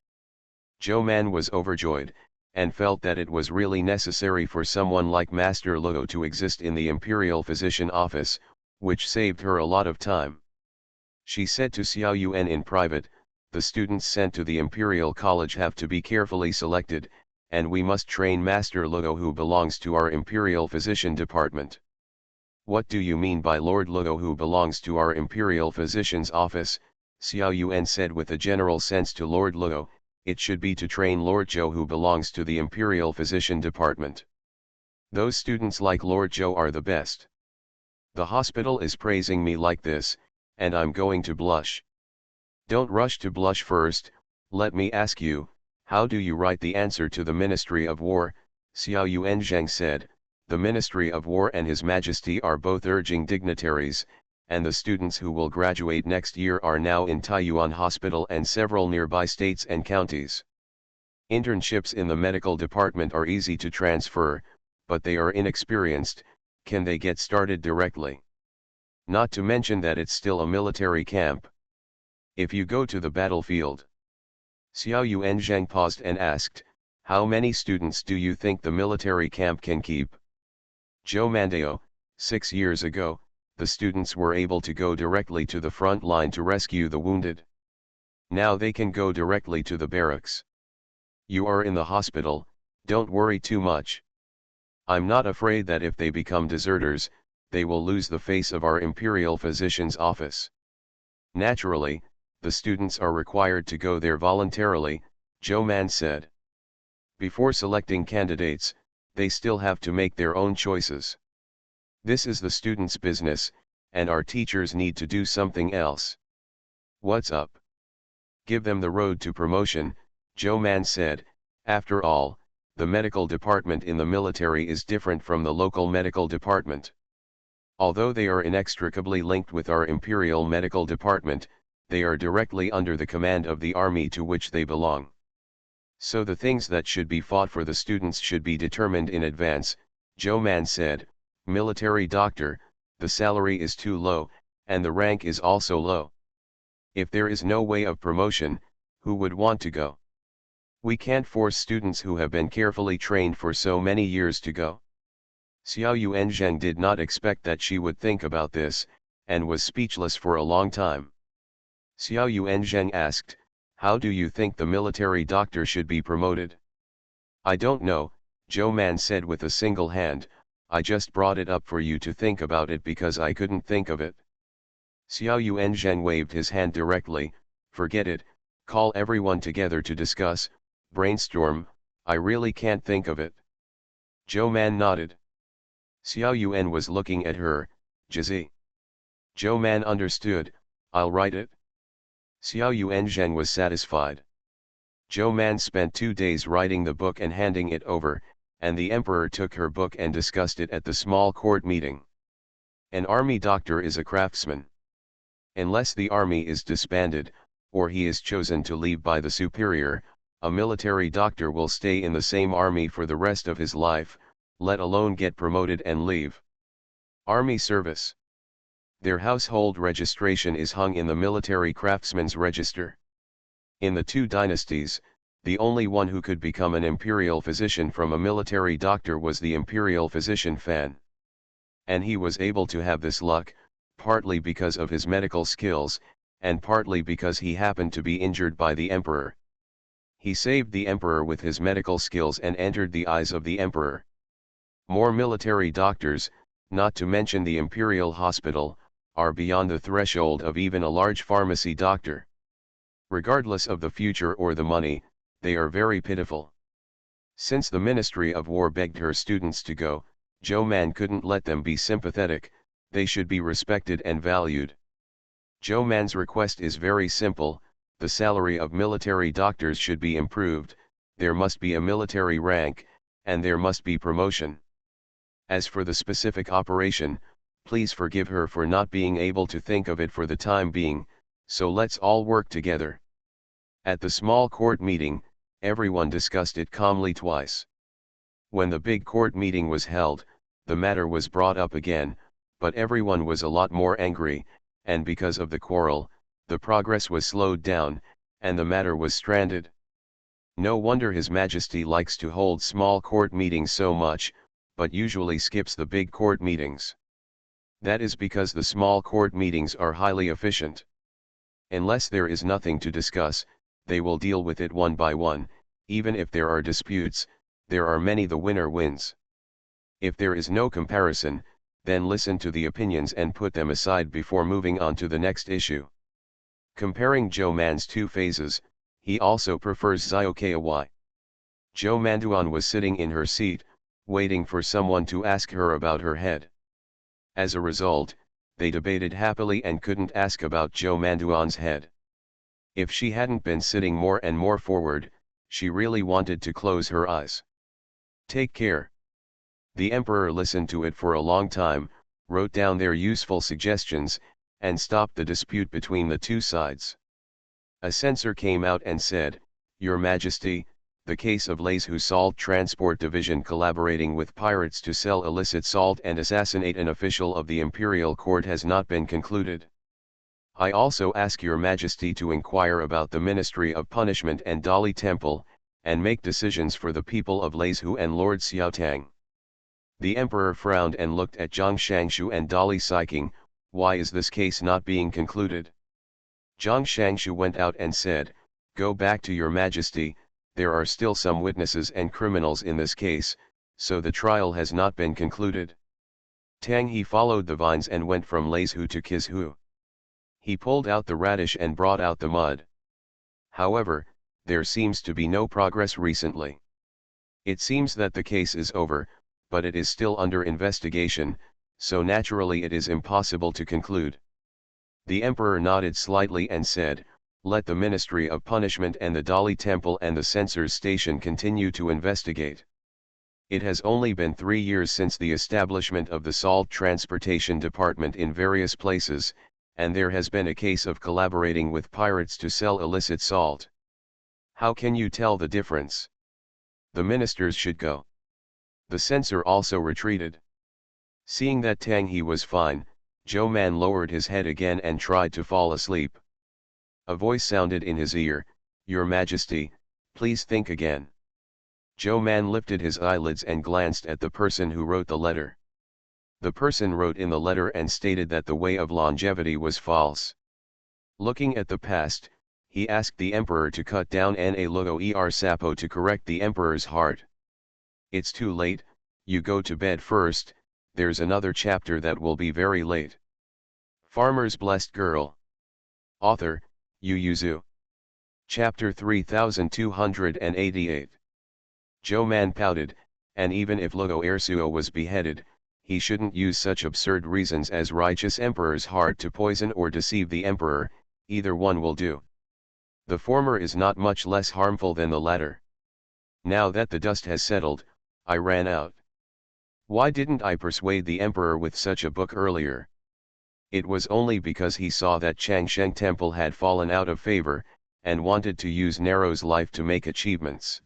Zhou Man was overjoyed, and felt that it was really necessary for someone like Master Luo to exist in the Imperial Physician office, which saved her a lot of time. She said to Xiao Yuan in private, the students sent to the Imperial College have to be carefully selected, and we must train Master Luo who belongs to our Imperial Physician department. What do you mean by Lord Luo who belongs to our Imperial Physician's office? Xiao Yuan said with a general sense to Lord Luo, it should be to train Lord Zhou who belongs to the Imperial Physician department. Those students like Lord Zhou are the best. The hospital is praising me like this, and I'm going to blush. Don't rush to blush first, let me ask you, how do you write the answer to the Ministry of War? Xiao Yuanzhang said, the Ministry of War and His Majesty are both urging dignitaries, and the students who will graduate next year are now in Taiyuan Hospital and several nearby states and counties. Internships in the medical department are easy to transfer, but they are inexperienced. Can they get started directly? Not to mention that it's still a military camp. If you go to the battlefield. Xiao Yuanzhang paused and asked, how many students do you think the military camp can keep? Zhou Mandeo, 6 years ago, the students were able to go directly to the front line to rescue the wounded. Now they can go directly to the barracks. You are in the hospital, don't worry too much. I'm not afraid that if they become deserters, they will lose the face of our Imperial Physician's office. Naturally, the students are required to go there voluntarily, Zhou Man said. Before selecting candidates, they still have to make their own choices. This is the students' business, and our teachers need to do something else. What's up? Give them the road to promotion, Zhou Man said. After all, the medical department in the military is different from the local medical department. Although they are inextricably linked with our Imperial Medical Department, they are directly under the command of the army to which they belong. So the things that should be fought for the students should be determined in advance, Zhou Man said. Military doctor, the salary is too low, and the rank is also low. If there is no way of promotion, who would want to go? We can't force students who have been carefully trained for so many years to go. Xiao Yuanzhang did not expect that she would think about this, and was speechless for a long time. Xiao Yuanzhang asked, how do you think the military doctor should be promoted? I don't know, Zhou Man said with a single hand, I just brought it up for you to think about it because I couldn't think of it. Xiao Yuanzhang waved his hand directly, forget it, call everyone together to discuss, brainstorm, I really can't think of it. Zhou Man nodded. Xiao Yuan was looking at her, Jizi. Zhou Man understood, I'll write it. Xiao Yuanzhang was satisfied. Zhou Man spent 2 days writing the book and handing it over, and the emperor took her book and discussed it at the small court meeting. An army doctor is a craftsman. Unless the army is disbanded, or he is chosen to leave by the superior, a military doctor will stay in the same army for the rest of his life, let alone get promoted and leave. Army service. Their household registration is hung in the military craftsman's register. In the 2 dynasties, the only one who could become an imperial physician from a military doctor was the imperial physician Fan. And he was able to have this luck, partly because of his medical skills, and partly because he happened to be injured by the emperor. He saved the emperor with his medical skills and entered the eyes of the emperor. More military doctors, not to mention the imperial hospital, are beyond the threshold of even a large pharmacy doctor. Regardless of the future or the money, they are very pitiful. Since the Ministry of War begged her students to go, Zhou Man couldn't let them be sympathetic, they should be respected and valued. Zhou Man's request is very simple: the salary of military doctors should be improved, there must be a military rank, and there must be promotion. As for the specific operation, please forgive her for not being able to think of it for the time being, so let's all work together. At the small court meeting, everyone discussed it calmly twice. When the big court meeting was held, the matter was brought up again, but everyone was a lot more angry, and because of the quarrel, the progress was slowed down, and the matter was stranded. No wonder His Majesty likes to hold small court meetings so much, but usually skips the big court meetings. That is because the small court meetings are highly efficient. Unless there is nothing to discuss, they will deal with it one by one. Even if there are disputes, there are many, the winner wins. If there is no comparison, then listen to the opinions and put them aside before moving on to the next issue. Comparing Zhou Man's two phases, he also prefers Xiaokai. Zhou Manduan was sitting in her seat, waiting for someone to ask her about her head. As a result, they debated happily and couldn't ask about Zhou Manduan's head. If she hadn't been sitting more and more forward, she really wanted to close her eyes. Take care. The emperor listened to it for a long time, wrote down their useful suggestions, and stopped the dispute between the two sides. A censor came out and said, "Your Majesty, the case of Leizhu Salt Transport Division collaborating with pirates to sell illicit salt and assassinate an official of the imperial court has not been concluded. I also ask your Majesty to inquire about the Ministry of Punishment and Dali Temple, and make decisions for the people of Leizhu and Lord Xiaotang." The emperor frowned and looked at Zhang Shangshu and Dali Saiking. "Why is this case not being concluded?" Zhang Shangshu went out and said, "Go back to your Majesty, there are still some witnesses and criminals in this case, so the trial has not been concluded." Tang He followed the vines and went from Leizhu to Qizhu. He pulled out the radish and brought out the mud. However, there seems to be no progress recently. It seems that the case is over, but it is still under investigation, so naturally it is impossible to conclude. The emperor nodded slightly and said, "Let the Ministry of Punishment and the Dali Temple and the Censor's Station continue to investigate. It has only been 3 years since the establishment of the Salt Transportation Department in various places, and there has been a case of collaborating with pirates to sell illicit salt. How can you tell the difference? The ministers should go." The censor also retreated. Seeing that Tang He was fine, Zhou Man lowered his head again and tried to fall asleep. A voice sounded in his ear, "Your Majesty, please think again." Zhou Man lifted his eyelids and glanced at the person who wrote the letter. The person wrote in the letter and stated that the way of longevity was false. Looking at the past, he asked the emperor to cut down Na Luo Er Sapo to correct the emperor's heart. "It's too late, you go to bed first, there's another chapter that will be very late." Farmer's Blessed Girl. Author, Yu Yuzu. Chapter 3288. Zhou Man pouted, and even if Luo Ersuo was beheaded, he shouldn't use such absurd reasons as righteous emperor's heart to poison or deceive the emperor, either one will do. The former is not much less harmful than the latter. Now that the dust has settled, I ran out. Why didn't I persuade the emperor with such a book earlier? It was only because he saw that Changsheng Temple had fallen out of favor, and wanted to use Nero's life to make achievements.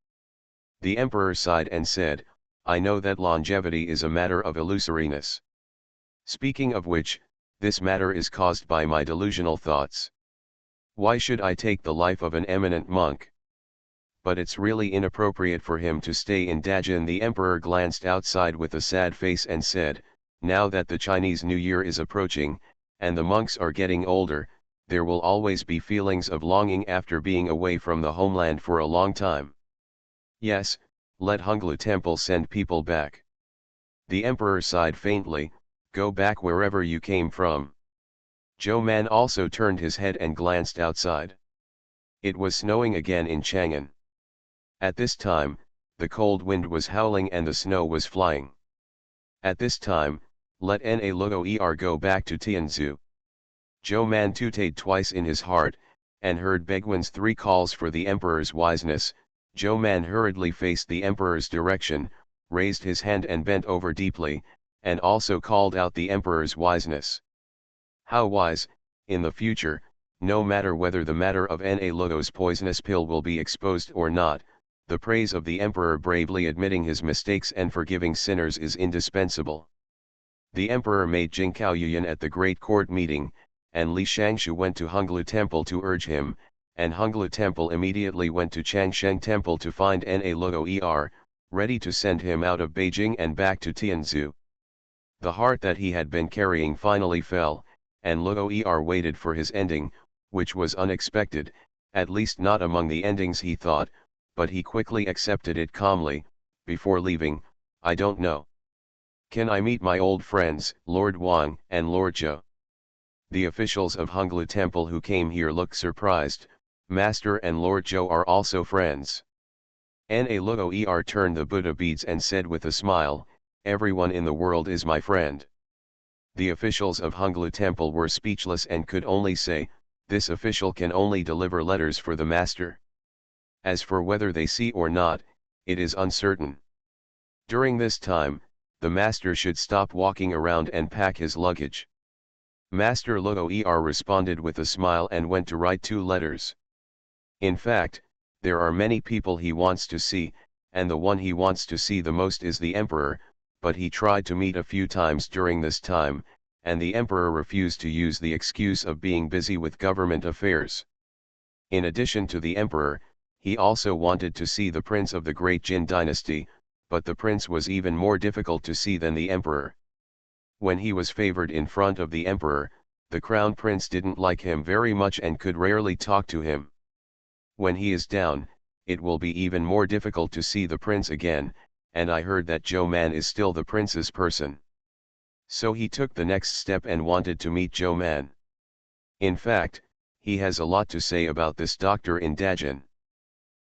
The emperor sighed and said, "I know that longevity is a matter of illusoriness. Speaking of which, this matter is caused by my delusional thoughts. Why should I take the life of an eminent monk? But it's really inappropriate for him to stay in Dajin." The emperor glanced outside with a sad face and said, "Now that the Chinese New Year is approaching, and the monks are getting older, there will always be feelings of longing after being away from the homeland for a long time. Yes, let Honglu Temple send people back. The emperor sighed faintly, "Go back wherever you came from." Zhou Man also turned his head and glanced outside. It was snowing again in Chang'an. At this time, the cold wind was howling and the snow was flying. At this time, let Na Luo Er go back to Tianzhu. Zhou Man tooted twice in his heart, and heard Begwen's 3 calls for the emperor's wiseness. Zhou Man hurriedly faced the emperor's direction, raised his hand and bent over deeply, and also called out the emperor's wiseness. How wise, in the future, no matter whether the matter of Na Luo's poisonous pill will be exposed or not, the praise of the emperor bravely admitting his mistakes and forgiving sinners is indispensable. The emperor made Jingkao Yuyan at the great court meeting, and Li Shangshu went to Honglu Temple to urge him, and Honglu Temple immediately went to Changsheng Temple to find Na Luo Er, ready to send him out of Beijing and back to Tianzhu. The heart that he had been carrying finally fell, and Luo Er waited for his ending, which was unexpected, at least not among the endings he thought, but he quickly accepted it calmly. Before leaving, "I don't know. Can I meet my old friends, Lord Wang and Lord Zhou?" The officials of Honglu Temple who came here looked surprised. "Master and Lord Zhou are also friends." Na Luo Er turned the Buddha beads and said with a smile, "Everyone in the world is my friend." The officials of Honglu Temple were speechless and could only say, "This official can only deliver letters for the master. As for whether they see or not, it is uncertain." During this time, the master should stop walking around and pack his luggage. Master Luo Er responded with a smile and went to write 2 letters. In fact, there are many people he wants to see, and the one he wants to see the most is the emperor, but he tried to meet a few times during this time, and the emperor refused to use the excuse of being busy with government affairs. In addition to the emperor, he also wanted to see the prince of the great Jin dynasty, but the prince was even more difficult to see than the emperor. When he was favored in front of the emperor, the crown prince didn't like him very much and could rarely talk to him. When he is down, it will be even more difficult to see the prince again, and I heard that Zhou Man is still the prince's person. So he took the next step and wanted to meet Zhou Man. In fact, he has a lot to say about this doctor in Dajin.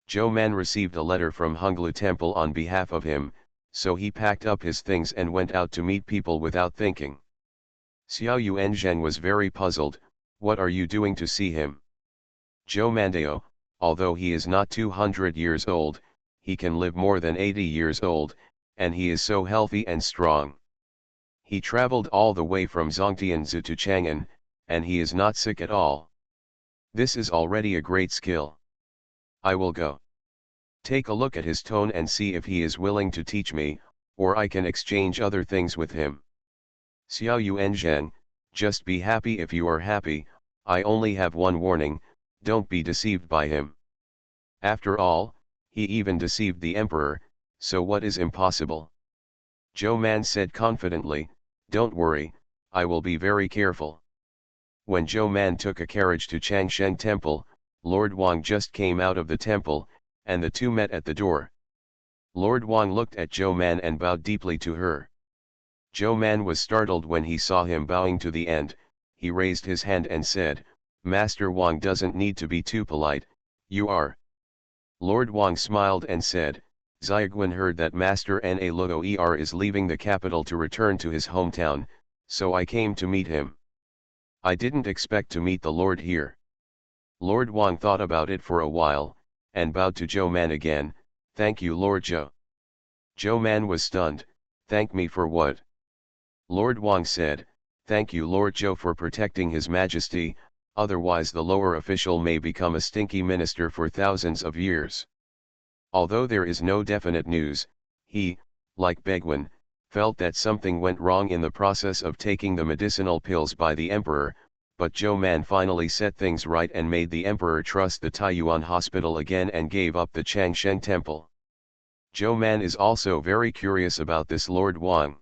Zhou Man received a letter from Honglu Temple on behalf of him, so he packed up his things and went out to meet people without thinking. Xiao Yuanzhen was very puzzled. "What are you doing to see him?" Zhou Mandao, although he is not 200 years old, he can live more than 80 years old, and he is so healthy and strong. He traveled all the way from Zhongtianzhu to Chang'an, and he is not sick at all. This is already a great skill. I will go. Take a look at his tone and see if he is willing to teach me, or I can exchange other things with him. Xiao Yuanzhen, just be happy if you are happy. I only have one warning, don't be deceived by him. After all, he even deceived the emperor, so what is impossible? Zhou Man said confidently, "Don't worry, I will be very careful." When Zhou Man took a carriage to Changsheng Temple, Lord Wang just came out of the temple, and the two met at the door. Lord Wang looked at Zhou Man and bowed deeply to her. Zhou Man was startled when he saw him bowing to the end. He raised his hand and said, "Master Wang doesn't need to be too polite, you are." Lord Wang smiled and said, "Xiaoguan heard that Master Na Luo Er is leaving the capital to return to his hometown, so I came to meet him. I didn't expect to meet the Lord here." Lord Wang thought about it for a while, and bowed to Zhou Man again. "Thank you, Lord Zhou." Zhou Man was stunned. "Thank me for what?" Lord Wang said, "Thank you, Lord Zhou, for protecting His Majesty, otherwise the lower official may become a stinky minister for thousands of years." Although there is no definite news, he, like Begwen, felt that something went wrong in the process of taking the medicinal pills by the emperor, but Zhou Man finally set things right and made the emperor trust the Taiyuan hospital again and gave up the Changsheng temple. Zhou Man is also very curious about this Lord Wang.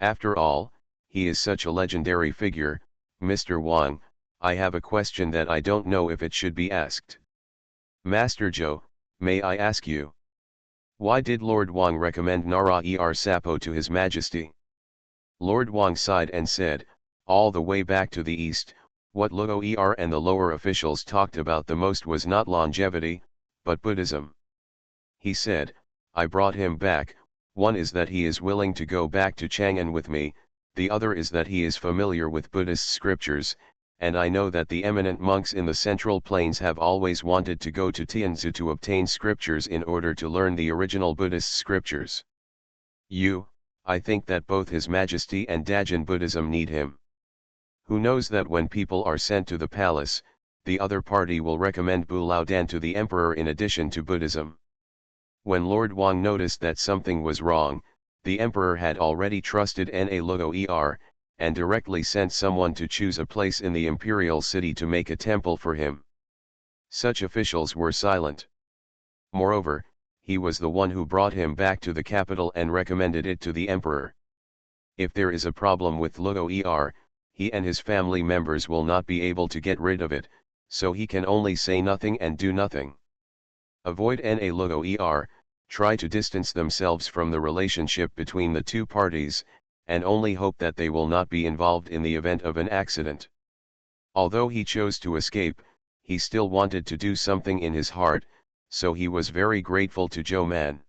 After all, he is such a legendary figure. "Mr. Wang, I have a question that I don't know if it should be asked." "Master Zhou, may I ask you?" Why did Lord Wang recommend Nara Sapo to His Majesty? Lord Wang sighed and said, all the way back to the east, what Luo and the lower officials talked about the most was not longevity, but Buddhism. He said, I brought him back, one is that he is willing to go back to Chang'an with me, the other is that he is familiar with Buddhist scriptures, and I know that the eminent monks in the Central Plains have always wanted to go to Tianzi to obtain scriptures in order to learn the original Buddhist scriptures. I think that both His Majesty and Dajin Buddhism need him. Who knows that when people are sent to the palace, the other party will recommend Bu Laodan to the emperor in addition to Buddhism. When Lord Wang noticed that something was wrong, the emperor had already trusted Na Luo and directly sent someone to choose a place in the imperial city to make a temple for him. Such officials were silent. Moreover, he was the one who brought him back to the capital and recommended it to the emperor. If there is a problem with Luo, he and his family members will not be able to get rid of it, so he can only say nothing and do nothing. Avoid Na Luo, try to distance themselves from the relationship between the two parties, and only hope that they will not be involved in the event of an accident. Although he chose to escape, he still wanted to do something in his heart, so he was very grateful to Zhou Man.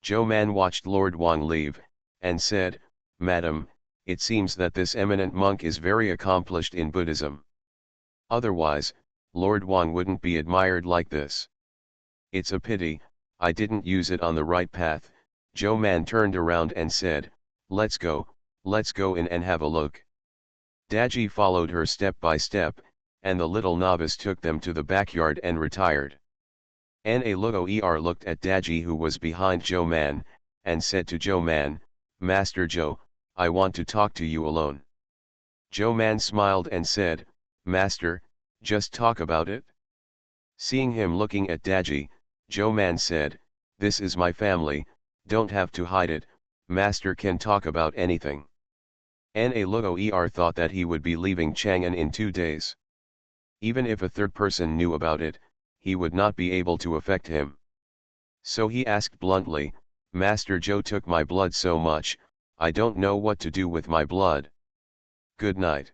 Zhou Man watched Lord Wang leave, and said, Madam, it seems that this eminent monk is very accomplished in Buddhism. Otherwise, Lord Wang wouldn't be admired like this. It's a pity, I didn't use it on the right path. Zhou Man turned around and said, let's go in and have a look. Daji followed her step by step, and the little novice took them to the backyard and retired. Na Luo looked at Daji who was behind Zhou Man, and said to Zhou Man, Master Zhou, I want to talk to you alone. Zhou Man smiled and said, Master, just talk about it. Seeing him looking at Daji, Zhou Man said, this is my family, don't have to hide it, Master can talk about anything. Na Luo thought that he would be leaving Chang'an in 2 days. Even if a third person knew about it, he would not be able to affect him. So he asked bluntly, Master Zhou took my blood so much, I don't know what to do with my blood. Good night.